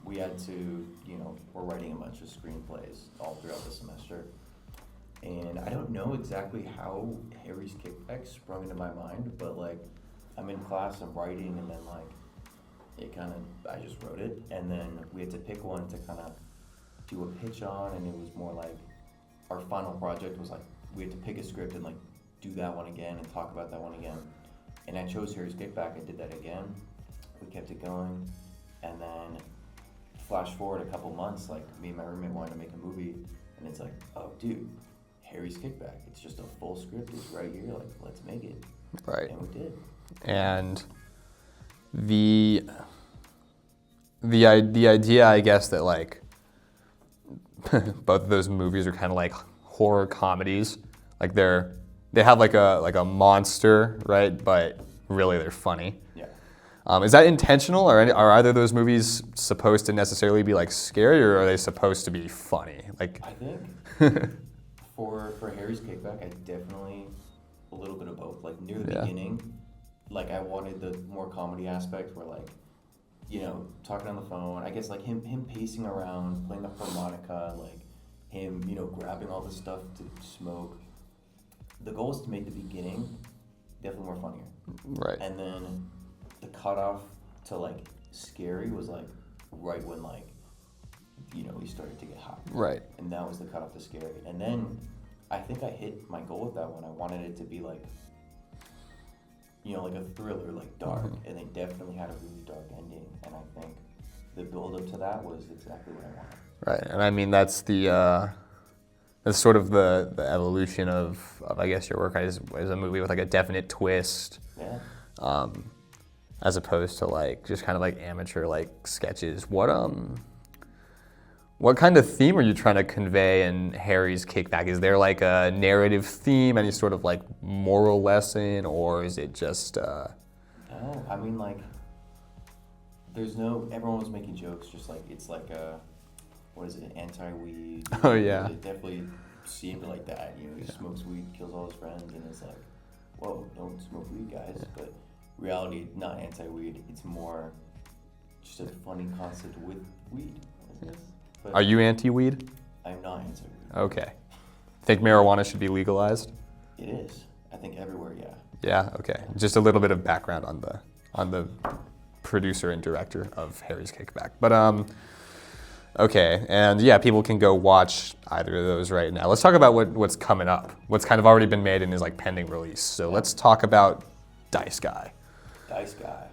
We had to, you know, we're writing a bunch of screenplays all throughout the semester. And I don't know exactly how Harry's Kickback sprung into my mind, but like I'm in class, I'm writing, and then like I just wrote it. And then we had to pick one to kind of do a pitch on, and it was more like our final project was like we had to pick a script and like do that one again and talk about that one again. And I chose Harry's Kickback. I did that again. We kept it going, and then flash forward a couple months, like me and my roommate wanted to make a movie, and it's like, oh dude, Harry's Kickback. It's just a full script. It's right here. Like, let's make it. Right. And we did. And the idea, I guess, that like both of those movies are kind of like horror comedies. Like they have like a monster, right? But really they're funny. Yeah. Is that intentional, or are either of those movies supposed to necessarily be like scary, or are they supposed to be funny? Like I think for Harry's Kickback, I definitely a little bit of both. Like near the beginning, like I wanted the more comedy aspect where like, you know, talking on the phone, I guess like him pacing around, playing the harmonica, like him, you know, grabbing all this stuff to smoke. The goal is to make the beginning definitely more funnier. right. And then the cutoff to like scary was like right when like, you know, he started to get hot. Right. And that was the cutoff to scary. And then I think I hit my goal with that one. I wanted it to be like, you know, like a thriller, like dark. Mm-hmm. And they definitely had a really dark ending. And I think the build up to that was exactly what I wanted. Right, and I mean that's sort of the evolution of I guess your work as a movie with like a definite twist, Yeah. as opposed to like just kind of like amateur like sketches. What kind of theme are you trying to convey in Harry's Kickback? Is there like a narrative theme, any sort of like moral lesson, or is it just? No, I mean like, everyone was making jokes, just like, it's like what is it, anti-weed? Oh, yeah. It definitely seemed like that, you know, he smokes weed, kills all his friends, and it's like, whoa, don't smoke weed, guys. Yeah. But reality, not anti-weed, it's more just a funny concept with weed, I guess. But Are you anti-weed? I'm not anti-weed. Okay. Think marijuana should be legalized? It is. I think everywhere, yeah. Yeah, okay. Just a little bit of background on the producer and director of Harry's Kickback. But Okay, and yeah, people can go watch either of those right now. Let's talk about what's coming up, what's kind of already been made and is like pending release. So let's talk about Dice Guy. Dice Guy.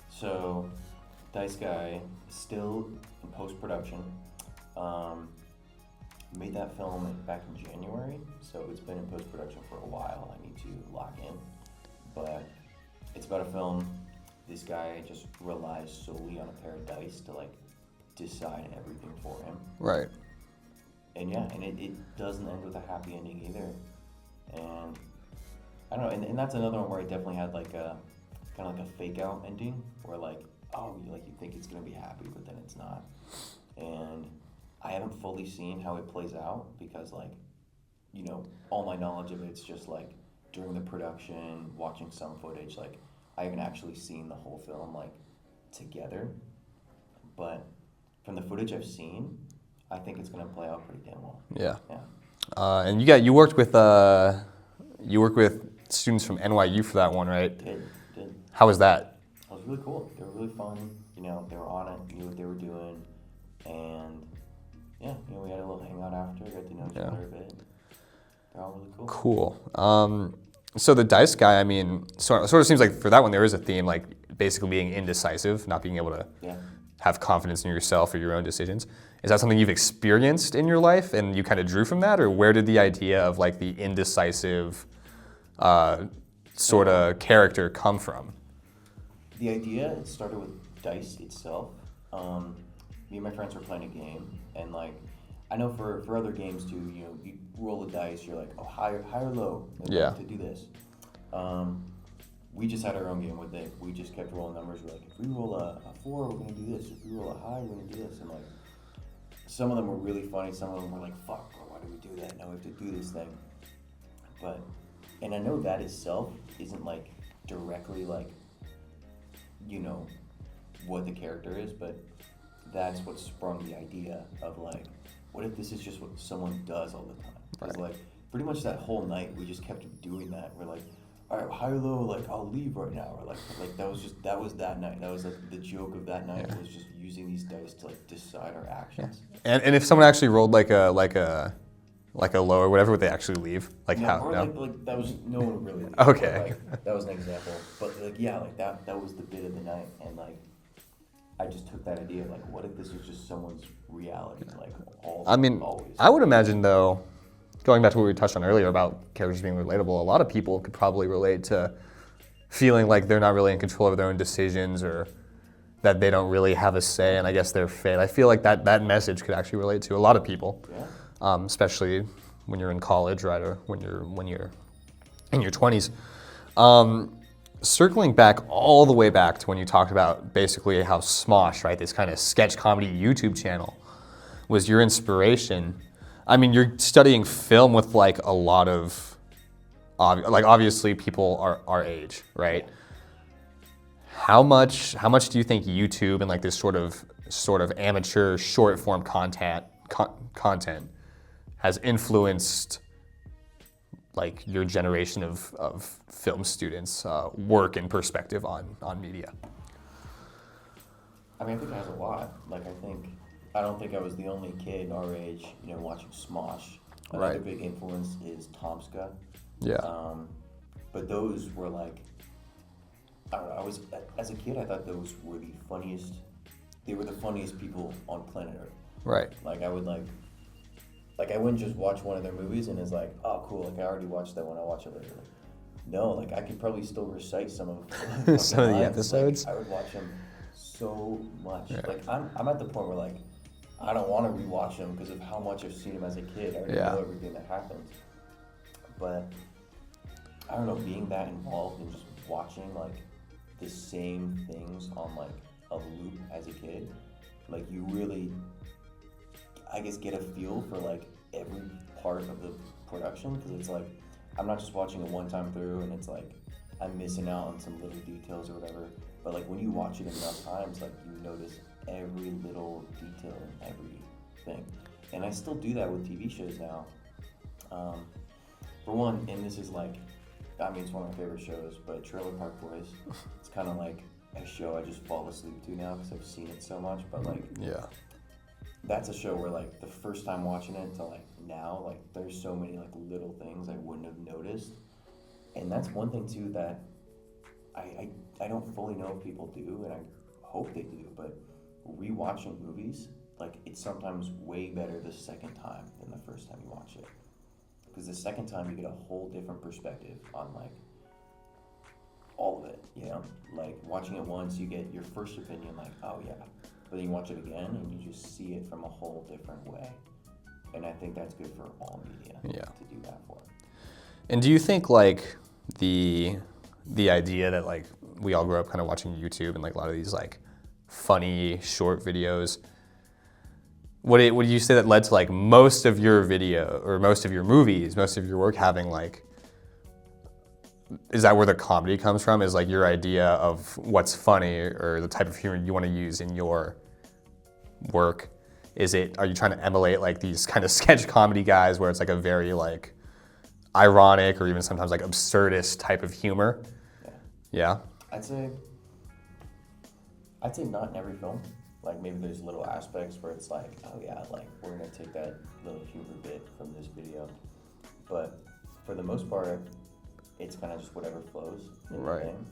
So, Dice Guy is still in post-production. Made that film back in January, so it's been in post-production for a while. I need to lock in. But it's about a film. This guy just relies solely on a pair of dice to like decide everything for him. Right. And yeah, and it doesn't end with a happy ending either. And I don't know, and that's another one where I definitely had like a kind of like a fake out ending where like, oh, you think it's gonna be happy, but then it's not. And I haven't fully seen how it plays out because like, all my knowledge of it's just like during the production, watching some footage, like I haven't actually seen the whole film like together. But from the footage I've seen, I think it's gonna play out pretty damn well. Yeah. Yeah. And you worked with students from NYU for that one, right? Did. How was that? It was really cool. They were really fun. They were on it, knew what they were doing, and yeah, we had a little hangout after, got to know each other a bit. They're all really cool. Cool. So the Dice Guy, I mean, sort of seems like for that one there is a theme, like basically being indecisive, not being able to have confidence in yourself or your own decisions. Is that something you've experienced in your life and you kind of drew from that, or where did the idea of like the indecisive sort of character come from? The idea, it started with dice itself. Me and my friends were playing a game, and like, I know for other games too, you roll the dice, you're like, oh, high or low, to do this. We just had our own game with it. We just kept rolling numbers. We're like, if we roll a 4, we're gonna do this. If we roll a high, we're gonna do this. And like, some of them were really funny. Some of them were like, fuck, why do we do that? Now we have to do this thing. And I know that itself isn't like directly like, what the character is, but that's what sprung the idea of like, what if this is just what someone does all the time? Because like, pretty much that whole night, we just kept doing that. We're like, all right, high or low, like I'll leave right now, or like that was that night. That was like the joke of that night was just using these dice to like decide our actions. And if someone actually rolled like a low or whatever, would they actually leave? Like no, how? or No. like that was no one would really leave. Okay. But, like, that was an example, but like that was the bit of the night, and like I just took that idea of like, what if this was just someone's reality, like always. I would imagine though, going back to what we touched on earlier about characters being relatable, a lot of people could probably relate to feeling like they're not really in control of their own decisions or that they don't really have a say in, I guess, their fate. I feel like that message could actually relate to a lot of people, especially when you're in college, right, or when you're in your 20s. Circling back all the way back to when you talked about basically how Smosh, right, this kind of sketch comedy YouTube channel, was your inspiration. I mean, you're studying film with like a lot of, obviously people our age, right? How much do you think YouTube and like this sort of amateur short form content has influenced like your generation of film students' work and perspective on media? I mean, I think it has a lot. Like, I don't think I was the only kid our age, watching Smosh. Another big influence is Tomska. Yeah. But those were like, I don't know, as a kid, I thought those were the funniest people on planet Earth. Right. Like, I wouldn't just watch one of their movies and it's like, oh, cool, like I already watched that one, I'll watch it later. Like, no, like I could probably still recite some of some of the episodes. Like, I would watch them so much. Yeah. Like I'm at the point where like I don't want to rewatch them because of how much I've seen them as a kid. I already know everything that happened. But I don't know, being that involved in just watching like the same things on like a loop as a kid, like you really, I guess, get a feel for like every part of the production, because it's like I'm not just watching it one time through and it's like I'm missing out on some little details or whatever, but like when you watch it enough times, like you notice every little detail in everything. And I still do that with TV shows now. For one, and this is like, I mean, it's one of my favorite shows, but Trailer Park Boys, it's kind of like a show I just fall asleep to now because I've seen it so much, but like, that's a show where like the first time watching it to like now, like there's so many like little things I wouldn't have noticed. And that's one thing too that I don't fully know if people do, and I hope they do, but rewatching movies, like it's sometimes way better the second time than the first time you watch it. Because the second time you get a whole different perspective on like all of it, you know? Like watching it once, you get your first opinion, like, oh yeah. But then you watch it again and you just see it from a whole different way. And I think that's good for all media to do that for. And do you think like the idea that like we all grew up kind of watching YouTube and like a lot of these like funny short videos, would you say that led to like most of your video or most of your movies, most of your work having like, is that where the comedy comes from? Is like your idea of what's funny or the type of humor you want to use in your work? Are you trying to emulate like these kind of sketch comedy guys where it's like a very like ironic or even sometimes like absurdist type of humor? Yeah. I'd say not in every film. Like maybe there's little aspects where it's like, oh yeah, like we're gonna take that little humor bit from this video. But for the most part, it's kind of just whatever flows in the thing.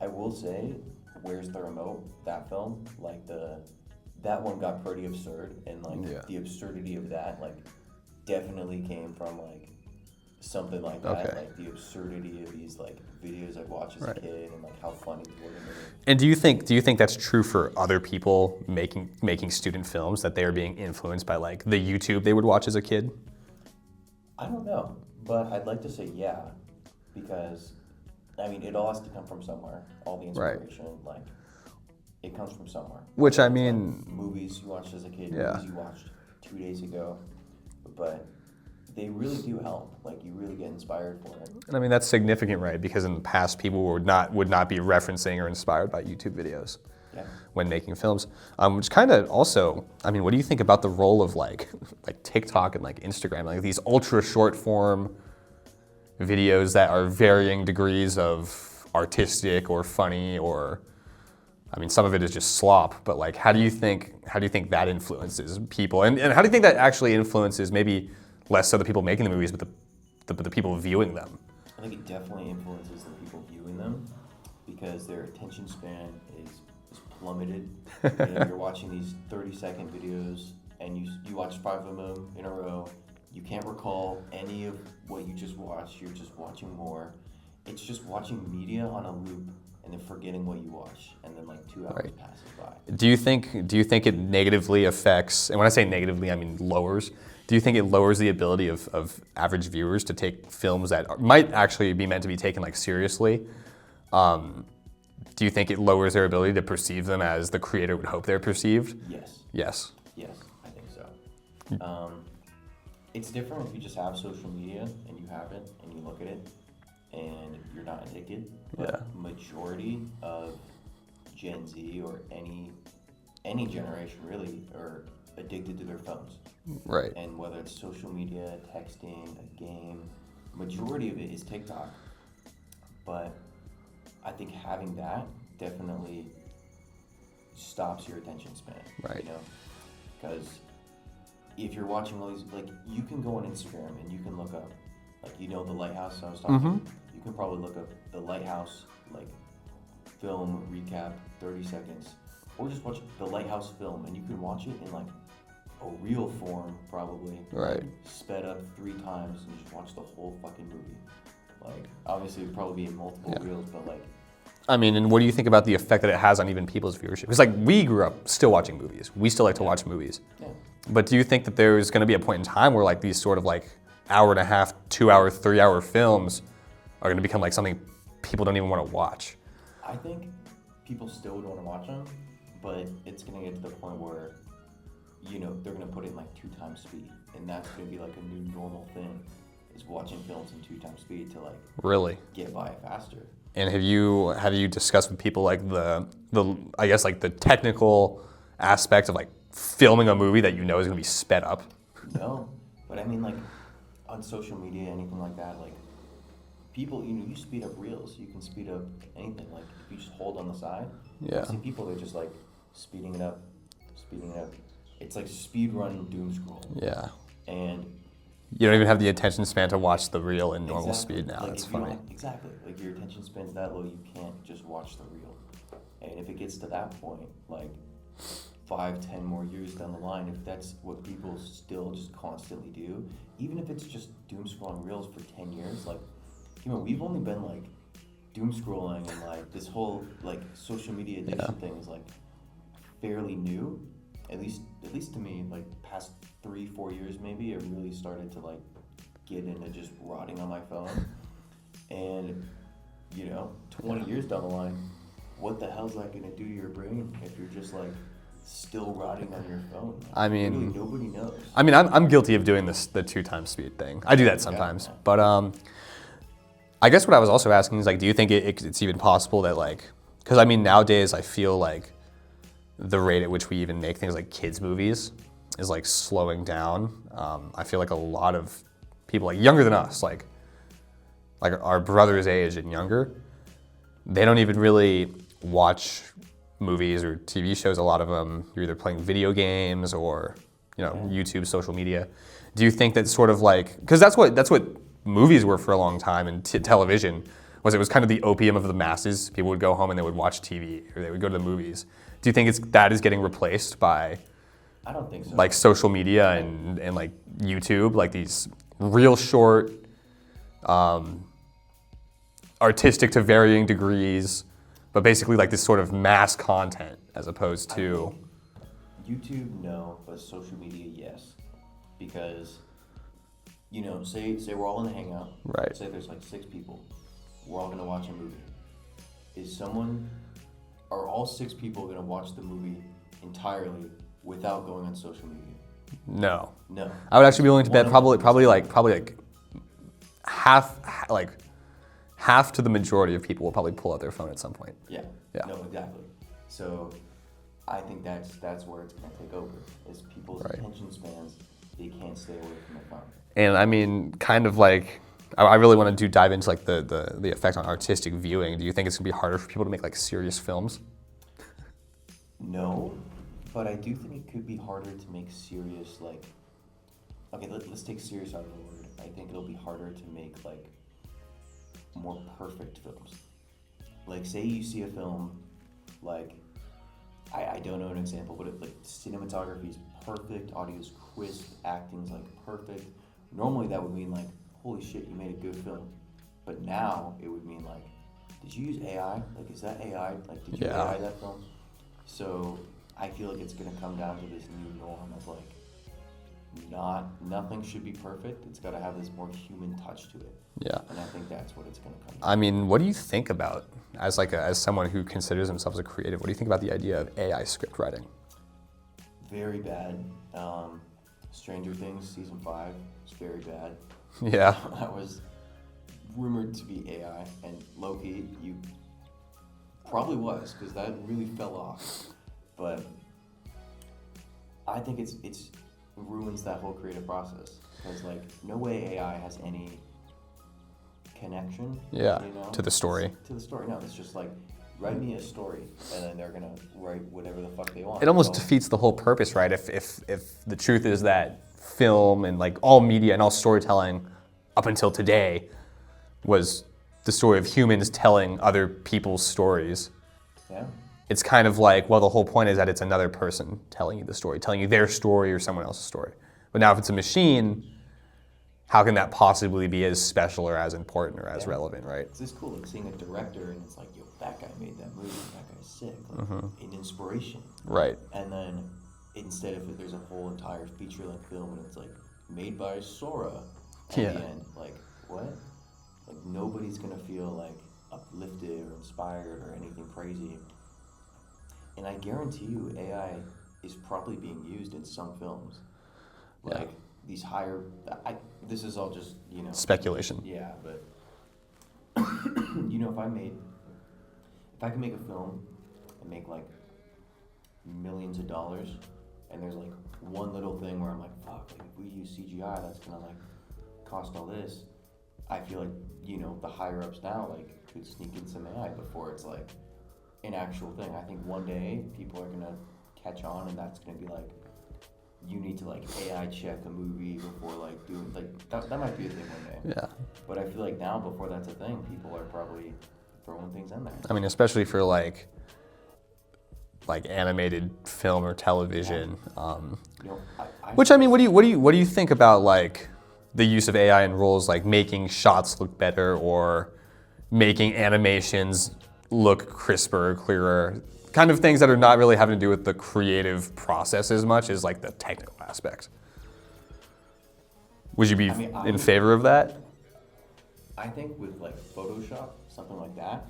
I will say, Where's the Remote? That film, like that one got pretty absurd, and like the absurdity of that, like definitely came from like something like that, like the absurdity of these like videos I watched as a kid and like how funny they were. And do you think that's true for other people making student films, that they are being influenced by like the YouTube they would watch as a kid? I don't know, but I'd like to say yeah, because I mean it all has to come from somewhere. All the inspiration, like it comes from somewhere. Which I mean, like movies you watched as a kid, movies you watched 2 days ago, but they really do help. Like you really get inspired for it. And I mean that's significant, right? Because in the past, people would not be referencing or inspired by YouTube videos when making films. Which kind of also, I mean, what do you think about the role of like TikTok and like Instagram, like these ultra short form videos that are varying degrees of artistic or funny, or I mean, some of it is just slop. But like, how do you think that influences people, and how do you think that actually influences maybe less so the people making the movies, but the people viewing them? I think it definitely influences the people viewing them because their attention span is plummeted. You know, you're watching these 30-second videos and you watch 5 of them in a row. You can't recall any of what you just watched. You're just watching more. It's just watching media on a loop and then forgetting what you watch, and then like 2 hours passes by. Do you think it negatively affects, and when I say negatively, I mean lowers, do you think it lowers the ability of average viewers to take films that might actually be meant to be taken like seriously? Do you think it lowers their ability to perceive them as the creator would hope they're perceived? Yes, I think so. It's different if you just have social media and you have it and you look at it and you're not addicted. But majority of Gen Z or any generation really are addicted to their phones. Right. And whether it's social media, texting, a game, majority of it is TikTok. But I think having that definitely stops your attention span. Right. You know, because if you're watching all these, like you can go on Instagram and you can look up, like you know the Lighthouse I was talking about? You can probably look up the Lighthouse like film recap, 30 seconds, or just watch the Lighthouse film and you can watch it in like a reel form probably, sped up 3 times and just watch the whole fucking movie. Like obviously it'd probably be in multiple reels, but like. I mean, and what do you think about the effect that it has on even people's viewership? Because like we grew up still watching movies. We still like to watch movies. Yeah. But do you think that there's going to be a point in time where like these sort of like hour and a half, 2 hour, 3 hour films are going to become like something people don't even want to watch? I think people still would want to watch them, but it's going to get to the point where, you know, they're going to put it in like 2 times speed, and that's going to be like a new normal thing, is watching films in 2 times speed to like really get by faster. And have you discussed with people like the I guess like the technical aspect of like filming a movie that you know is going to be sped up? No, but I mean like on social media, anything like that, like people, you know, you speed up reels, you can speed up anything. Like if you just hold on the side, I see people, they're just like speeding it up, it's like speed run doom scroll. Yeah. And You don't even have the attention span to watch the reel in normal exactly, speed now. like That's if you funny. exactly. Like your attention span's that low, you can't just watch the reel. And if it gets to that point, like 5, 10 more years down the line, if that's what people still just constantly do, even if it's just doom scrolling reels for 10 years, like, we've only been like doom scrolling and like this whole like social media addiction thing is like fairly new, at least to me, like past 3-4 years maybe, it really started to like get into just rotting on my phone. And 20 years down the line, what the hell's that gonna do to your brain if you're just like still rotting on your phone? Like, I mean, really, nobody knows. I mean, I'm guilty of doing the 2 times speed thing. I do that sometimes, but I guess what I was also asking is like, do you think it's even possible that like, because I mean nowadays I feel like the rate at which we even make things like kids movies is like slowing down. I feel like a lot of people like younger than us, like our brother's age and younger, they don't even really watch movies or TV shows. A lot of them, you're either playing video games or YouTube, social media. Do you think that's sort of like, because that's what movies were for a long time, and television it was kind of the opium of the masses. People would go home and they would watch TV or they would go to the movies. Do you think that is getting replaced by, I don't think so. like social media and like YouTube, like these real short, artistic to varying degrees, but basically like this sort of mass content as opposed to YouTube, no, but social media, yes. Because, say we're all in a hangout. Right. Say there's like 6 people. We're all gonna watch a movie. Are all 6 people gonna watch the movie entirely without going on social media? No. No. I would actually be willing to bet probably like half to the majority of people will probably pull out their phone at some point. Yeah. No, exactly. So I think that's where it's gonna take over. Is people's attention spans, they can't stay away from their phone. And I mean, kind of like, I really want to dive into like the effect on artistic viewing. Do you think it's gonna be harder for people to make like serious films? No, but I do think it could be harder to make serious, like, okay, let's take serious out of the word. I think it'll be harder to make like more perfect films. Like, say you see a film, like, I don't know an example, but like cinematography is perfect, audio is crisp, acting's like perfect. Normally that would mean like, holy shit, you made a good film. But now it would mean like, did you use AI? Like, is that AI? Like, did you AI that film? So I feel like it's gonna come down to this new norm of like, nothing should be perfect. It's gotta have this more human touch to it. Yeah. And I think that's what it's gonna come down to. I mean, what do you think about, as someone who considers themselves a creative, what do you think about the idea of AI script writing? Very bad. Stranger Things season 5 is very bad. Yeah. That was rumored to be AI, and low-key, you probably was, because that really fell off. But I think it ruins that whole creative process, because like no way AI has any connection. To the story. To the story, no, it's just like, write me a story, and then they're gonna write whatever the fuck they want. It almost defeats the whole purpose, right? If the truth is that film and like all media and all storytelling up until today was the story of humans telling other people's stories. Yeah. It's kind of like, well, the whole point is that it's another person telling you the story, telling you their story or someone else's story. But now if it's a machine, how can that possibly be as special or as important or as relevant, right? It's just cool, like seeing a director and it's like, yo, that guy made that movie, that guy's sick, like an inspiration. Right. And then instead of there's a whole entire feature-length film and it's like made by Sora at the end, like what? Like nobody's gonna feel like uplifted or inspired or anything crazy. And I guarantee you, AI is probably being used in some films, like these higher. This is all just speculation. Yeah, but if I could make a film and make like millions of dollars, and there's like one little thing where I'm like, fuck, like if we use CGI, that's gonna like cost all this. I feel like the higher ups now like could sneak in some AI before it's like an actual thing. I think one day people are gonna catch on, and that's gonna be like you need to like AI check a movie before like doing like that might be a thing one day. Yeah. But I feel like now before that's a thing, people are probably throwing things in there. I mean, especially for like animated film or television. You know, Which I mean, what do you think about like the use of AI in roles like making shots look better or making animations look crisper, clearer, kind of things that are not really having to do with the creative process as much as like the technical aspect. Would you be in favor of that? I think with like Photoshop, something like that,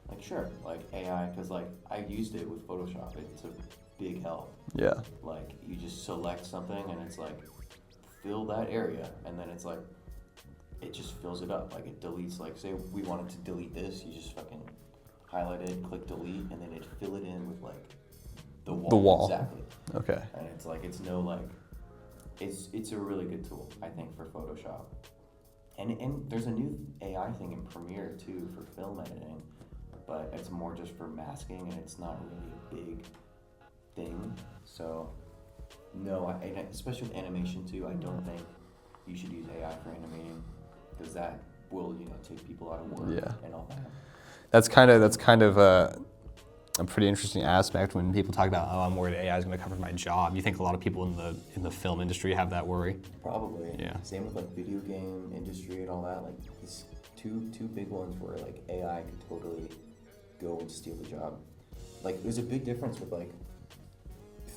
like sure, like AI, because like I used it with Photoshop. It's a big help. Yeah. Like you just select something and it's like fill that area, and then it's like it just fills it up. Like it deletes. Like say we wanted to delete this, you just fucking highlight it, click delete, and then it fill it in with like the wall. The wall. Exactly. Okay. And it's like it's no like it's a really good tool, I think, for Photoshop. And there's a new AI thing in Premiere too for film editing, but it's more just for masking and it's not really a big thing. So no, especially with animation too, I don't think you should use AI for animating because that will, take people out of work and all that. That's kind of a pretty interesting aspect when people talk about, oh, I'm worried AI is going to cover my job. You think a lot of people in the film industry have that worry? Probably. Yeah. Same with like video game industry and all that. Like these two big ones where like AI could totally go and steal the job. Like there's a big difference with like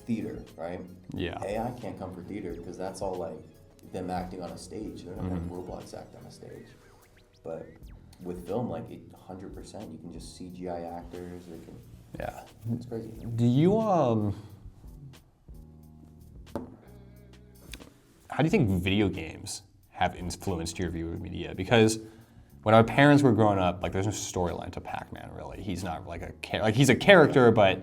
theater, right? Yeah. AI can't come for theater because that's all like them acting on a stage. They're not gonna have robots act on a stage. But with film, like 100%, you can just CGI actors. Or you can. Yeah. It's crazy. Do you how do you think video games have influenced your view of media? Because when our parents were growing up, like there's no storyline to Pac-Man really. He's not like he's a character, but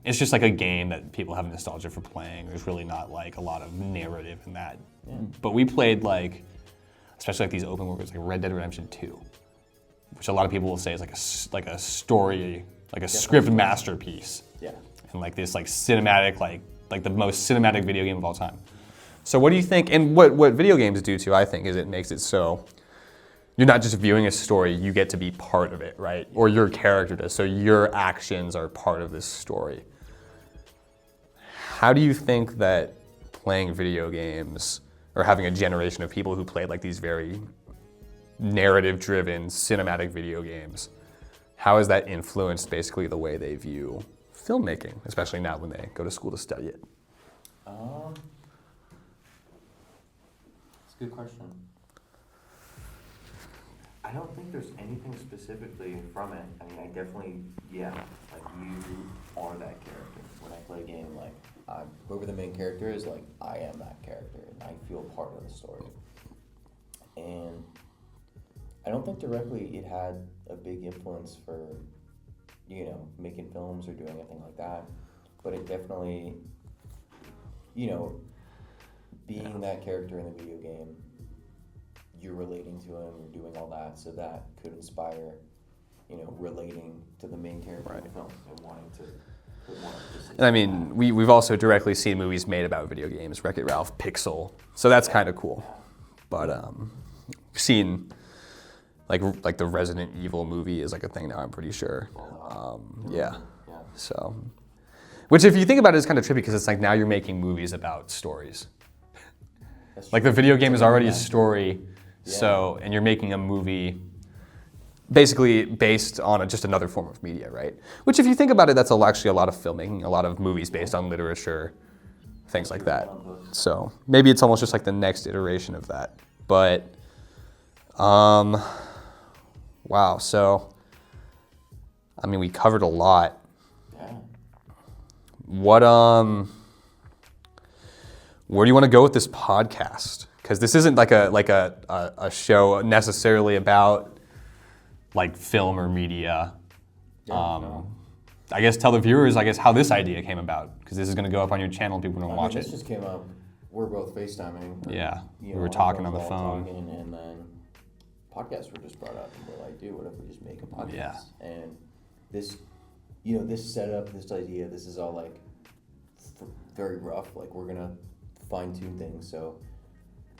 it's just like a game that people have nostalgia for playing. There's really not like a lot of narrative in that. Yeah. But we played like, especially like these open worlds, like Red Dead Redemption 2, which a lot of people will say is like a story, like a script masterpiece. Yeah. And like this like cinematic, like the most cinematic video game of all time. So what do you think, and what video games do too, I think, is it makes it so you're not just viewing a story, you get to be part of it, right? Or your character does, so your actions are part of this story. How do you think that playing video games, or having a generation of people who played like these very narrative-driven, cinematic video games, how has that influenced basically the way they view filmmaking, especially now when they go to school to study it? That's a good question. I don't think there's anything specifically from it. I mean, I definitely, like you are that character. When I play a game, like whoever the main character is, like I am that character, and I feel part of the story. And I don't think directly it had a big influence for, making films or doing anything like that. But it definitely, being that character in the video game, you're relating to him, you're doing all that, so that could inspire, relating to the main character in the film and wanting to put more emphasis. And I mean, we've also directly seen movies made about video games, Wreck-It Ralph, Pixel, so that's kind of cool. But seeing like the Resident Evil movie is like a thing now, I'm pretty sure. So, which if you think about it is kind of trippy because it's like now you're making movies about stories. Like the video game is already a story, so, and you're making a movie basically based on just another form of media, right? Which if you think about it, that's actually a lot of filmmaking, a lot of movies based on literature, things like that. So maybe it's almost just like the next iteration of that. But, wow, so, I mean, we covered a lot. Yeah. Where do you want to go with this podcast? Because this isn't like a show necessarily about like film or media. I guess tell the viewers, how this idea came about, because this is going to go up on your channel and people are going to watch This it. just came up. We're both FaceTiming. Yeah, we were talking on the phone. And then podcasts were just brought up, and we're like, dude, what if we just make a podcast? Yeah. And this, this setup, this idea, this is all like very rough. Like we're gonna fine-tune things. So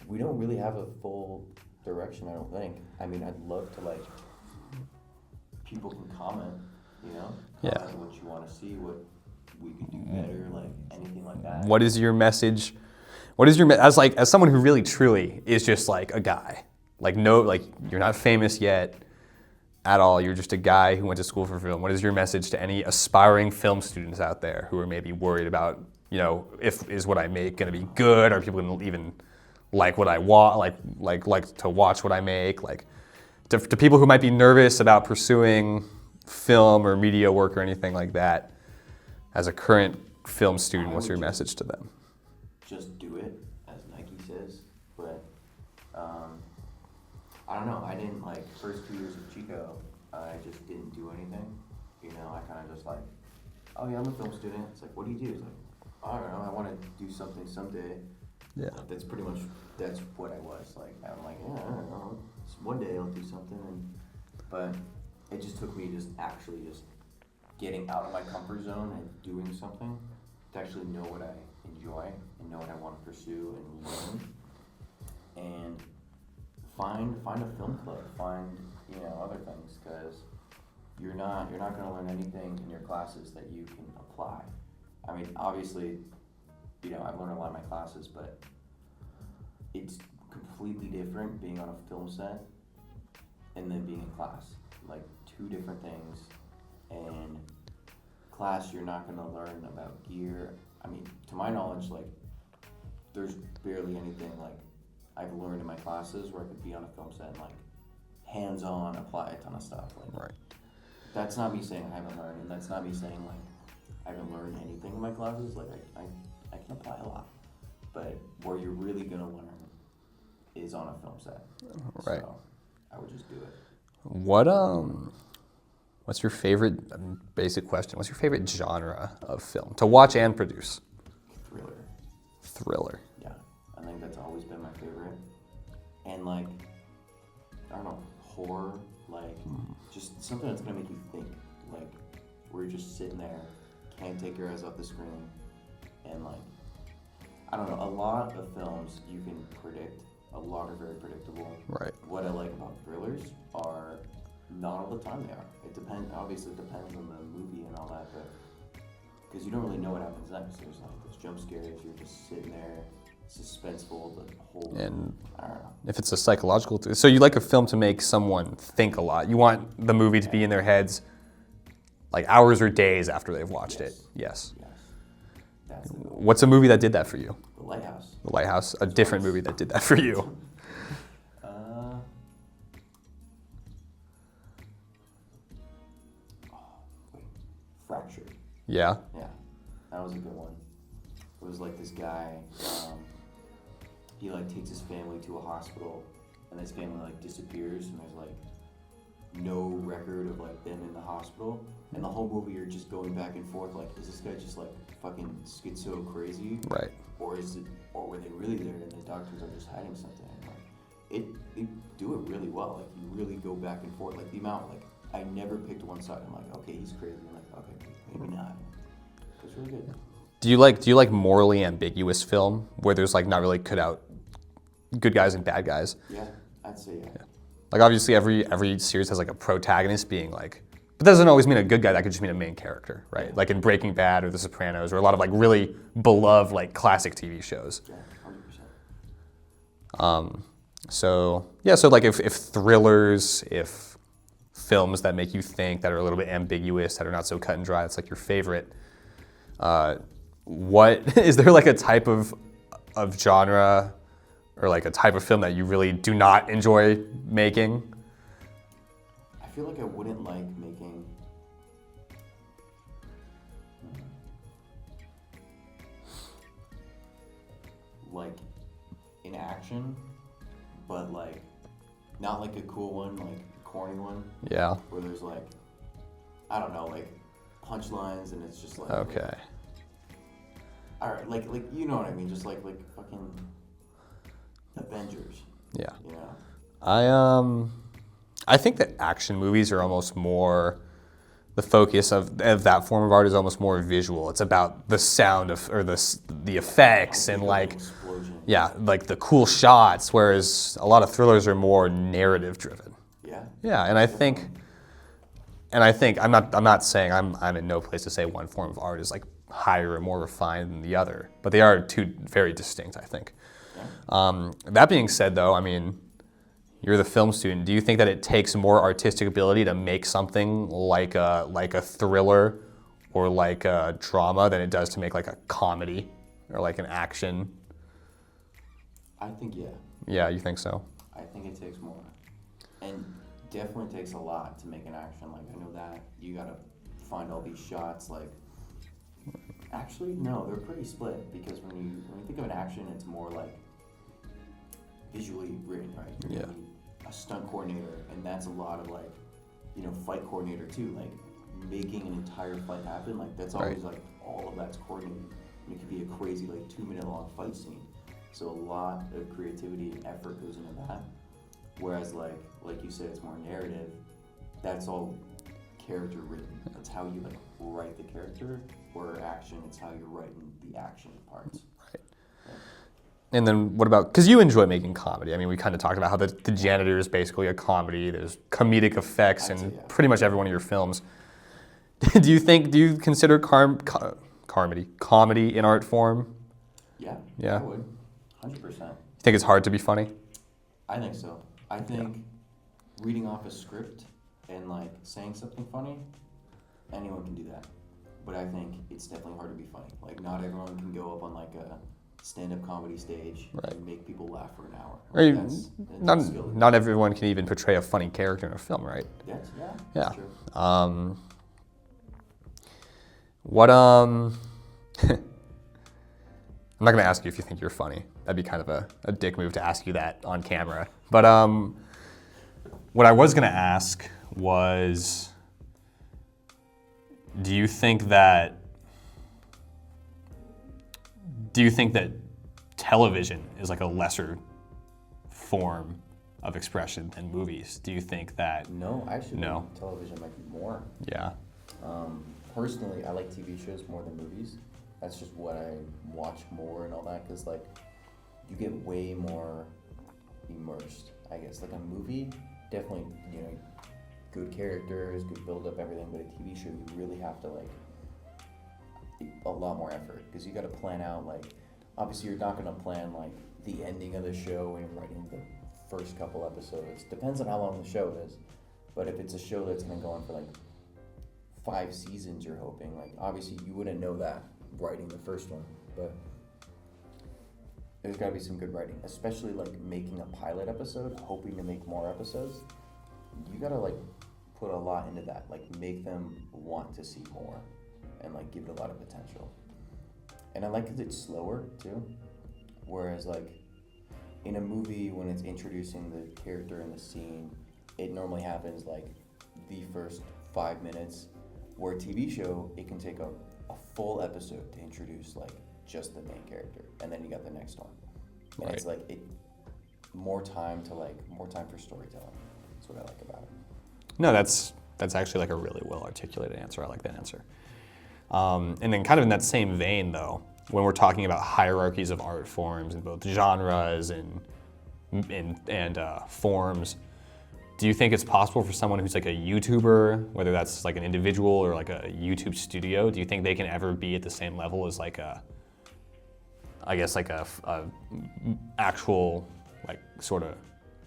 we don't really have a full direction, I don't think. I mean, I'd love to, like, people can comment, you know? Yeah. Comment what you want to see, what we could do better, like anything like that. What is your message? As someone who really truly is just like a guy, like you're not famous yet at all. You're just a guy who went to school for film. What is your message to any aspiring film students out there who are maybe worried about, is what I make going to be good? Are people going to even like what I want, like to watch what I make? Like to people who might be nervous about pursuing film or media work or anything like that. As a current film student, what's your message to them? Just do it, as Nike says. But I don't know. I didn't first 2 years of Chico. I just didn't do anything. I kind of just oh yeah, I'm a film student. It's like, what do you do? It's like, I don't know. I want to do something someday. Yeah. That's pretty much what I was like. I'm like, yeah, I don't know. One day I'll do something. But it just took me actually getting out of my comfort zone and doing something to actually know what I enjoy and know what I want to pursue and learn. And find a film club, find other things, because you're not going to learn anything in your classes that you can apply. I mean, obviously, I've learned a lot in my classes, but it's completely different being on a film set and then being in class. Like, two different things. And class, you're not going to learn about gear. I mean, to my knowledge, there's barely anything I've learned in my classes where I could be on a film set and hands-on apply a ton of stuff. Right. That's not me saying I haven't learned, and that's not me saying I haven't learned anything in my classes. I can apply a lot, but where you're really gonna learn is on a film set. Right. So I would just do it. What's your favorite, basic question, what's your favorite genre of film to watch and produce? Thriller. Yeah, I think that's always been my favorite. And I don't know, horror, just something that's gonna make you think, where you're just sitting there, can't take your eyes off the screen, and I don't know, a lot of films you can predict, a lot are very predictable. Right. What I like about thrillers are not all the time they are. Obviously it depends on the movie and all that, but because you don't really know what happens next. There's those jump scares, you're just sitting there, suspenseful, the whole, And I don't know. if it's a psychological, so you like a film to make someone think a lot. You want the movie to be in their heads hours or days after they've watched it. Yes. That's the goal. What's a movie that did that for you? The Lighthouse. The Lighthouse, a different movie that did that for you. Fractured. Yeah. Yeah, that was a good one. It was this guy, he takes his family to a hospital, and his family disappears, and there's no record of them in the hospital, and the whole movie you're just going back and forth, is this guy just fucking schizo crazy? Right. Or were they really there and the doctors are just hiding something? They do it really well. You really go back and forth. The amount, I never picked one side. I'm okay, he's crazy. I'm okay, maybe not. It's really good. Do you like morally ambiguous film where there's not really cut out good guys and bad guys? Yeah, I'd say yeah. Obviously every series has a protagonist being but that doesn't always mean a good guy. That could just mean a main character, right? In Breaking Bad or The Sopranos or a lot of really beloved classic TV shows. Yeah, 100%. So if thrillers, if films that make you think, that are a little bit ambiguous, that are not so cut and dry, it's your favorite. What is there a type of genre or a type of film that you really do not enjoy making? I feel I wouldn't like making in action, but not a cool one, a corny one. Yeah. Where there's I don't know, punchlines, and it's just Okay. All right, you know what I mean, just fucking Avengers. Yeah. You know. I think that action movies are almost more the focus of that form of art is almost more visual. It's about the sound of or the effects and like Explosion. yeah, like the cool shots. Whereas a lot of thrillers are more narrative driven. Yeah. Yeah, and I think I'm not saying I'm in no place to say one form of art is like higher or more refined than the other, but they are two very distinct, I think. Yeah. That being said, though, I mean, you're the film student. Do you think that it takes more artistic ability to make something like a thriller or like a drama than it does to make like a comedy or like an action? I think yeah. Yeah, you think so? I think it takes more, and definitely takes a lot to make an action. Like I know that you gotta find all these shots. Like actually, no, they're pretty split because when you think of an action, it's more like visually written, right? You're gonna need a stunt coordinator, and that's a lot of like, fight coordinator too. Like making an entire fight happen, like that's always like all of that's coordinated. And it could be a crazy like 2-minute long fight scene. So a lot of creativity and effort goes into that. Whereas like you said, it's more narrative. That's all character written. That's how you like write the character. Or action, it's how you're writing the action parts. Right. And then what about, because you enjoy making comedy. I mean, we kind of talked about how the Janitor is basically a comedy. There's comedic effects in pretty much every one of your films. Do you consider comedy an art form? Yeah. I would. 100%. You think it's hard to be funny? I think so. I think reading off a script and like saying something funny, anyone can do that. But I think it's definitely hard to be funny. Like not everyone can go up on like a stand-up comedy stage and make people laugh for an hour. Like, not everyone can even portray a funny character in a film, right? That's true. I'm not going to ask you if you think you're funny. That'd be kind of a dick move to ask you that on camera. But what I was going to ask was, do you think that television is like a lesser form of expression than movies? Do you think that? No, actually, television might be more. Yeah. Personally, I like TV shows more than movies. That's just what I watch more and all that, because like you get way more immersed, I guess. Like a movie, definitely, good characters, good build up, everything, but a TV show, you really have to like a lot more effort, because you got to plan out, like, obviously you're not going to plan like the ending of the show when you're writing the first couple episodes. Depends on how long the show is, but if it's a show that's going to go on for like 5 seasons, you're hoping, like, obviously you wouldn't know that writing the first one, but there's got to be some good writing, especially like making a pilot episode, hoping to make more episodes. You got to like put a lot into that, like make them want to see more and like give it a lot of potential. And I like because it's slower too, whereas like in a movie, when it's introducing the character in the scene, it normally happens like the first 5 minutes, where a TV show, it can take a full episode to introduce like just the main character, and then you got the next one, and it's like more time for storytelling. That's what I like about it. No, that's actually like a really well articulated answer. I like that answer. And then kind of in that same vein though, when we're talking about hierarchies of art forms in both genres and forms, do you think it's possible for someone who's like a YouTuber, whether that's like an individual or like a YouTube studio, do you think they can ever be at the same level as like a actual, like, sort of,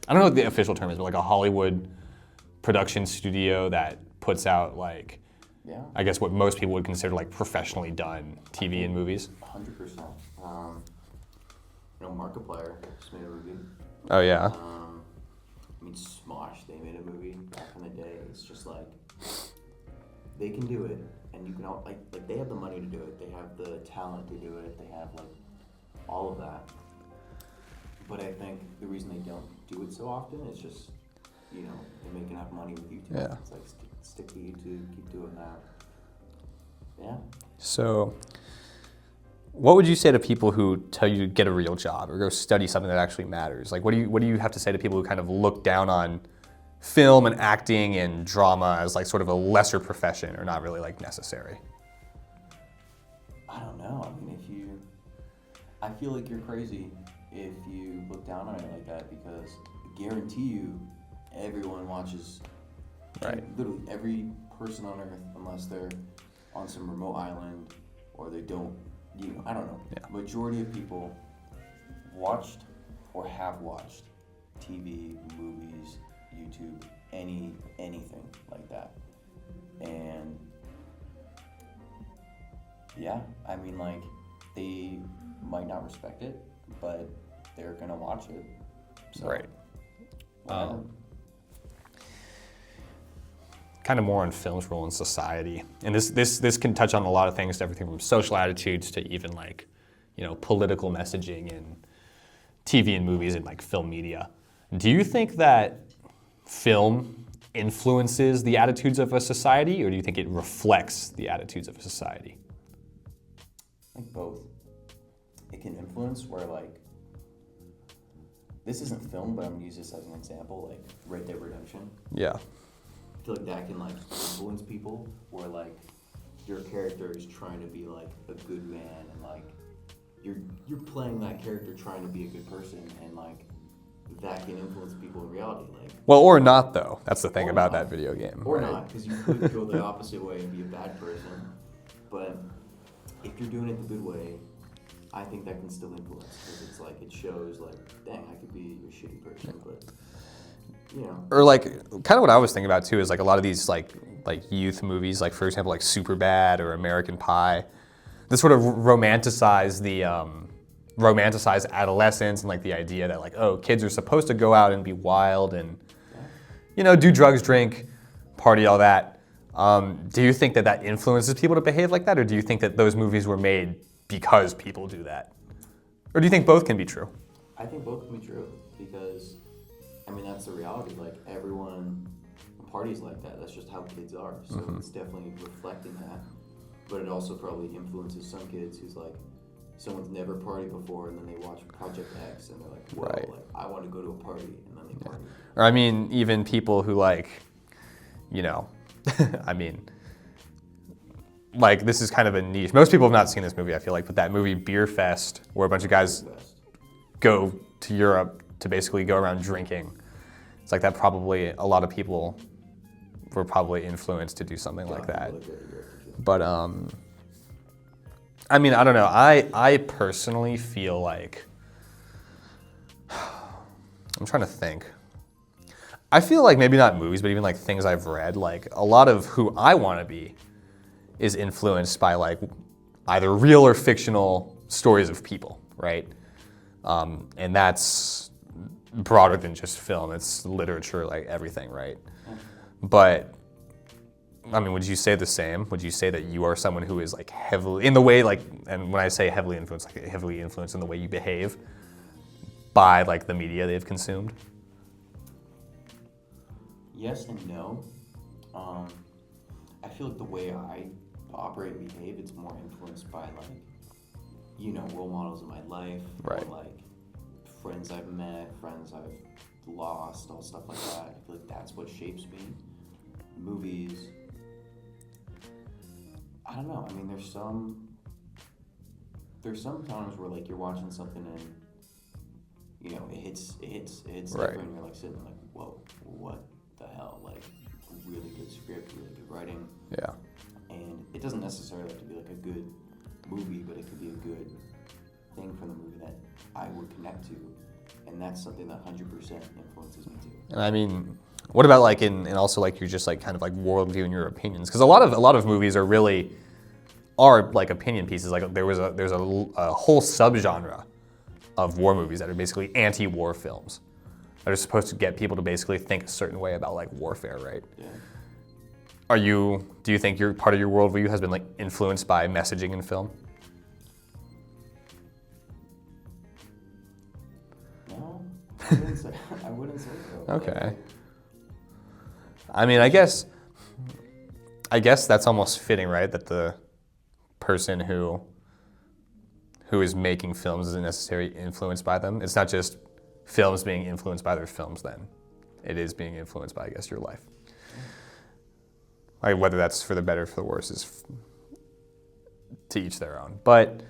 I don't know what the official term is, but like a Hollywood production studio that puts out like, I guess what most people would consider like professionally done TV and movies? 100%. Markiplier just made a movie. Oh yeah. I mean, Smosh, they made a movie back in the day. It's just like, they can do it, and you can all, like they have the money to do it. They have the talent to do it. They have like all of that. But I think the reason they don't do it so often is just, they make enough money with YouTube. Yeah. It's like stick to YouTube, keep doing that. Yeah. So, what would you say to people who tell you to get a real job or go study something that actually matters? Like, what do you have to say to people who kind of look down on film and acting and drama as like sort of a lesser profession or not really like necessary? I don't know. I mean, I feel like you're crazy if you look down on it like that, because I guarantee you everyone watches, Right. literally every person on earth, unless they're on some remote island or they don't, I don't know. Yeah. Majority of people watched or have watched TV, movies, YouTube, anything like that. And yeah, I mean, like, they might not respect it, but they're gonna watch it. So, Right. whatever. Kind of more on film's role in society, and this can touch on a lot of things, everything from social attitudes to even like, political messaging in TV and movies and like film media. Do you think that film influences the attitudes of a society, or do you think it reflects the attitudes of a society? I think both. It can influence where, like, this isn't film, but I'm gonna use this as an example, like Red Dead Redemption. Yeah. I feel like that can, like, influence people where, like, your character is trying to be like a good man, and like you're playing that character trying to be a good person, and like that can influence people in reality. Like, Well, or not though. That's the thing Or about not. that video game. or right? not, because you could go the opposite way and be a bad person. But if you're doing it the good way, I think that can still influence, because it's like, it shows like, dang, I could be a shitty person, but Or like, kind of what I was thinking about too is like a lot of these like youth movies, like for example, like Superbad or American Pie, that sort of romanticize adolescence and like the idea that like, oh, kids are supposed to go out and be wild and do drugs, drink, party, all that. Do you think that that influences people to behave like that, or do you think that those movies were made because people do that, or do you think both can be true? I think both can be true, because I mean, that's the reality. Like, everyone parties like that. That's just how kids are. So it's definitely reflecting that. But it also probably influences some kids who's like, someone's never partied before, and then they watch Project X, and they're like, whoa, Right. like, I want to go to a party, and then they party. Or I mean, even people who like, I mean, like this is kind of a niche. Most people have not seen this movie, I feel like, but that movie Beer Fest, where a bunch of guys Best. go to Europe to basically go around drinking. It's like that probably, a lot of people were probably influenced to do something like that. But I mean, I don't know. I personally feel like, I'm trying to think. I feel like maybe not movies, but even like things I've read, like a lot of who I want to be is influenced by like either real or fictional stories of people, right? And that's broader than just film. It's literature, like everything, right? But I mean, would you say the same? Would you say that you are someone who is like heavily, in the way like, and when I say heavily influenced, like heavily influenced in the way you behave by like the media they've consumed? Yes and no. I feel like the way I operate and behave, it's more influenced by like, role models in my life, Right. or like friends I've met, friends I've lost, all stuff like that. I feel like that's what shapes me. Movies, I don't know. I mean, there's some times where like you're watching something and it hits Right. different, and you're like sitting there like, whoa, what the hell? Like, really good script, really good writing. Yeah. And it doesn't necessarily have to be like a good movie, but it could be a good thing from the movie that I would connect to, and that's something that 100% influences me too. And I mean, what about like and also like you're just like kind of like worldview and your opinions? Because a lot of movies are like opinion pieces. Like there's a whole subgenre of war movies that are basically anti-war films that are supposed to get people to basically think a certain way about like warfare, right? Yeah. Do you think your part of your worldview has been like influenced by messaging in film? No, I wouldn't say so. Okay. I mean, I guess that's almost fitting, right? That the person who is making films isn't necessarily influenced by them. It's not just films being influenced by their films then. it is being influenced by, I guess, your life. Like, whether that's for the better or for the worse is to each their own. But,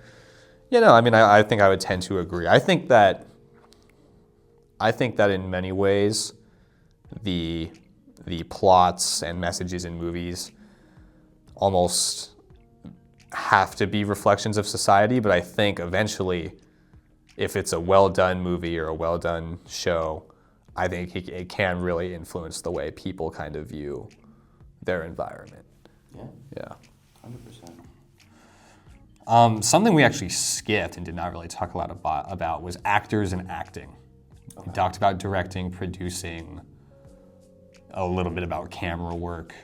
I mean, I think I would tend to agree. I think that in many ways, the plots and messages in movies almost have to be reflections of society, but I think eventually, if it's a well-done movie or a well-done show, I think it can really influence the way people kind of view their environment. Yeah. 100%. Something we actually skipped and did not really talk a lot about was actors and acting. Okay. We talked about directing, producing, a little bit about camera work,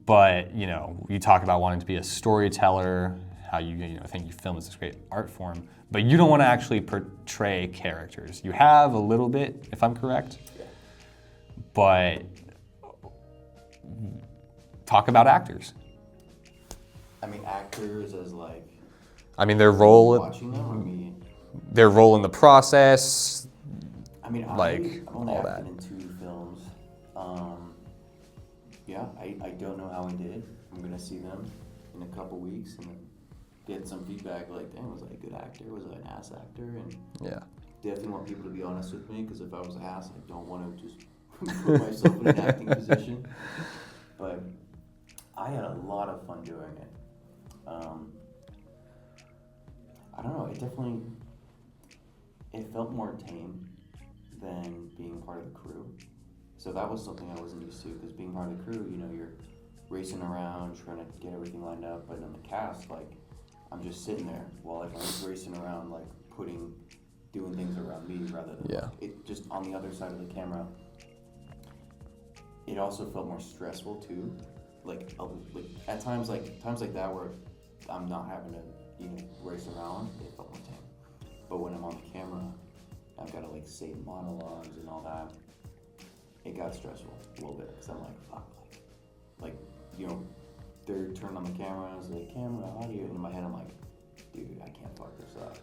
but you talk about wanting to be a storyteller, how you think film is this great art form, but you don't want to actually portray characters. You have a little bit, if I'm correct, but talk about actors. I mean, actors as like. I mean, their role. Watching them, or me? Their role in the process. I mean, like I've only all acted that. in 2 films. I don't know how I did. I'm gonna see them in a couple weeks and get some feedback. Like, dang, was I a good actor? Was I an ass actor? And Yeah. definitely want people to be honest with me, because if I was an ass, I don't want to just put myself in an acting position. But I had a lot of fun doing it. I don't know. It felt more tame than being part of the crew. So that was something I wasn't used to, because being part of the crew, you're racing around trying to get everything lined up, but in the cast, like, I'm just sitting there while everyone's racing around, like doing things around me rather than it just on the other side of the camera. It also felt more stressful too, like at times like that where I'm not having to race around. It felt more tame. But when I'm on the camera, I've got to say monologues and all that. It got stressful a little bit, because I'm like, fuck, they're turning on the cameras, like, camera, audio, and in my head I'm like, dude, I can't fuck this up.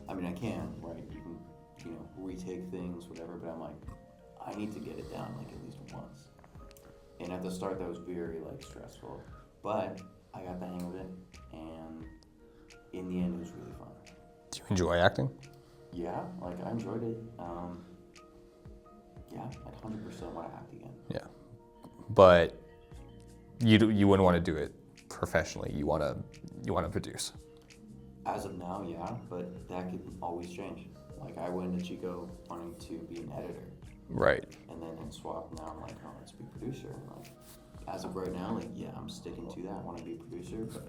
I mean, I can, right? You can, retake things, whatever, but I'm like, I need to get it down, at least once. And at the start, that was very, stressful. But I got the hang of it, and in the end, it was really fun. Do you enjoy acting? Yeah, I enjoyed it. Yeah, I'd 100% want to act again. Yeah. But you wouldn't want to do it professionally. You want to produce. As of now, yeah, but that could always change. I went into Chico wanting to be an editor. Right. And then in Swap, now I'm like, oh, let's be a producer. As of right now, yeah, I'm sticking to that. I want to be a producer, but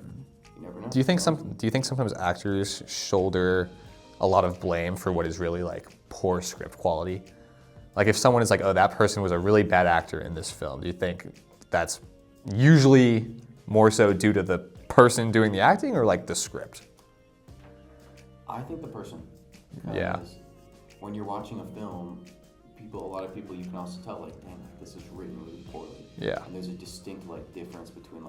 you never know. Do you think sometimes actors shoulder a lot of blame for what is really poor script quality? If someone is like, oh, that person was a really bad actor in this film, do you think that's usually more so due to the person doing the acting or the script? I think the person. Yeah. When you're watching a film, a lot of people, you can also tell, dang, this is written really poorly. Yeah. And there's a distinct, difference between,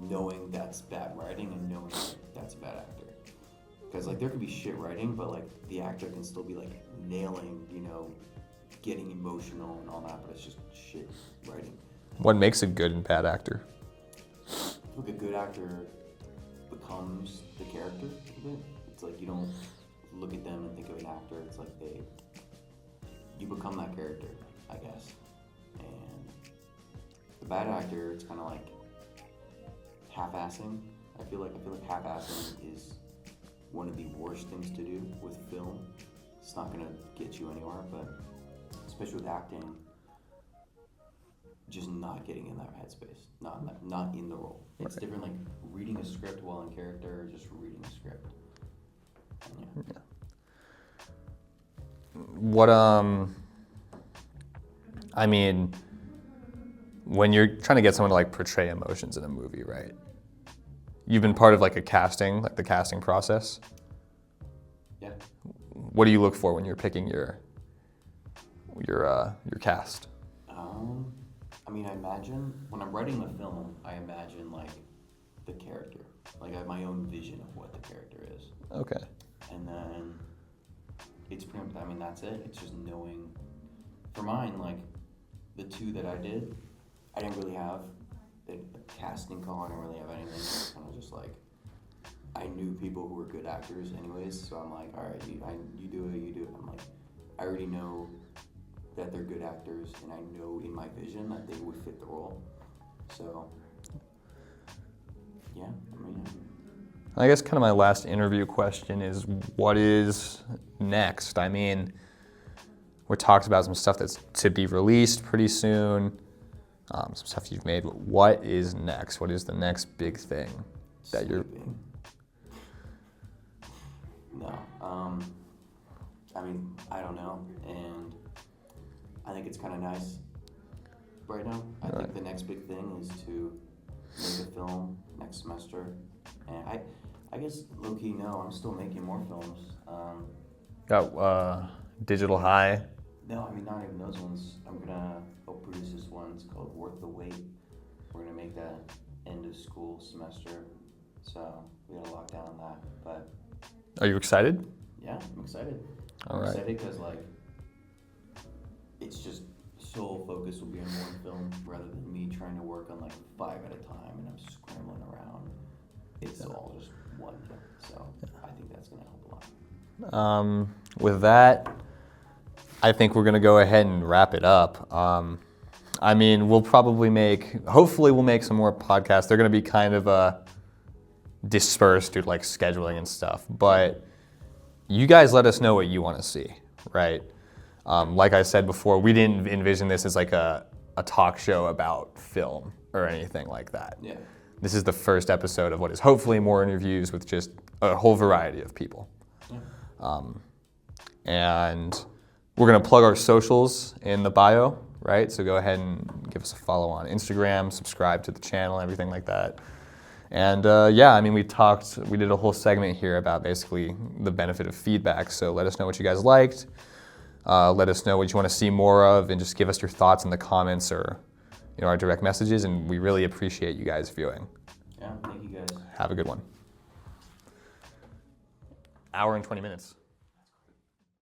knowing that's bad writing and knowing that's a bad actor. Because, there could be shit writing, but, the actor can still be, nailing, getting emotional and all that, but it's just shit writing. What makes a good and bad actor? A good actor becomes the character a bit. It's you don't look at them and think of an actor. It's you become that character, I guess. And the bad actor, it's kind of half-assing. I feel like half-assing is one of the worst things to do with film. It's not gonna get you anywhere, but especially with acting, just not getting in that headspace, not in the role. It's different, reading a script while in character, or just reading a script. Yeah. What I mean, when you're trying to get someone to portray emotions in a movie, right? You've been part of a casting, the casting process. Yeah. What do you look for when you're picking your cast? I mean, I imagine when I'm writing a film, I imagine the character. I have my own vision of what the character is. Okay. And then it's pretty much, that's it. It's just knowing for mine, like the two that I did, I didn't really have a casting call. I didn't really have anything. It was kind of just like I knew people who were good actors, anyways. So I'm like, all right, you do it, you do it. I'm like, I already know that they're good actors, and I know in my vision that they would fit the role. So yeah, I mean. I guess kind of my last interview question is, what is next? I mean, we talked about some stuff that's to be released pretty soon, some stuff you've made. What is next? What is the next big thing that you're... No, I mean, I don't know, and I think it's kind of nice right now. I think the next big thing is to make a film next semester, and I guess low-key, no, I'm still making more films. Got Digital High. No, I mean, not even those ones. I'm gonna help produce this one. It's called Worth the Wait. We're gonna make that end of school semester, so we gotta lock down on that. But Are you excited? yeah, I'm excited. All right. I'm excited because like it's just sole focus will be on one film rather than me trying to work on like 5 at a time and I'm scrambling around. It's all just one thing, so I think that's gonna help a lot. With that, I think we're gonna go ahead and wrap it up. I mean, hopefully we'll make some more podcasts. They're gonna be kind of dispersed due to like scheduling and stuff, but you guys let us know what you wanna see, right? Like I said before, we didn't envision this as like a talk show about film or anything like that. Yeah. This is the first episode of what is hopefully more interviews with just a whole variety of people. Yeah. And we're gonna plug our socials in the bio, right? So go ahead and give us a follow on Instagram, subscribe to the channel, everything like that. And yeah, I mean, we did a whole segment here about basically the benefit of feedback. So let us know what you guys liked. Let us know what you want to see more of, and just give us your thoughts in the comments or our direct messages. And we really appreciate you guys viewing. Yeah, thank you guys. Have a good one. Hour and 20 minutes.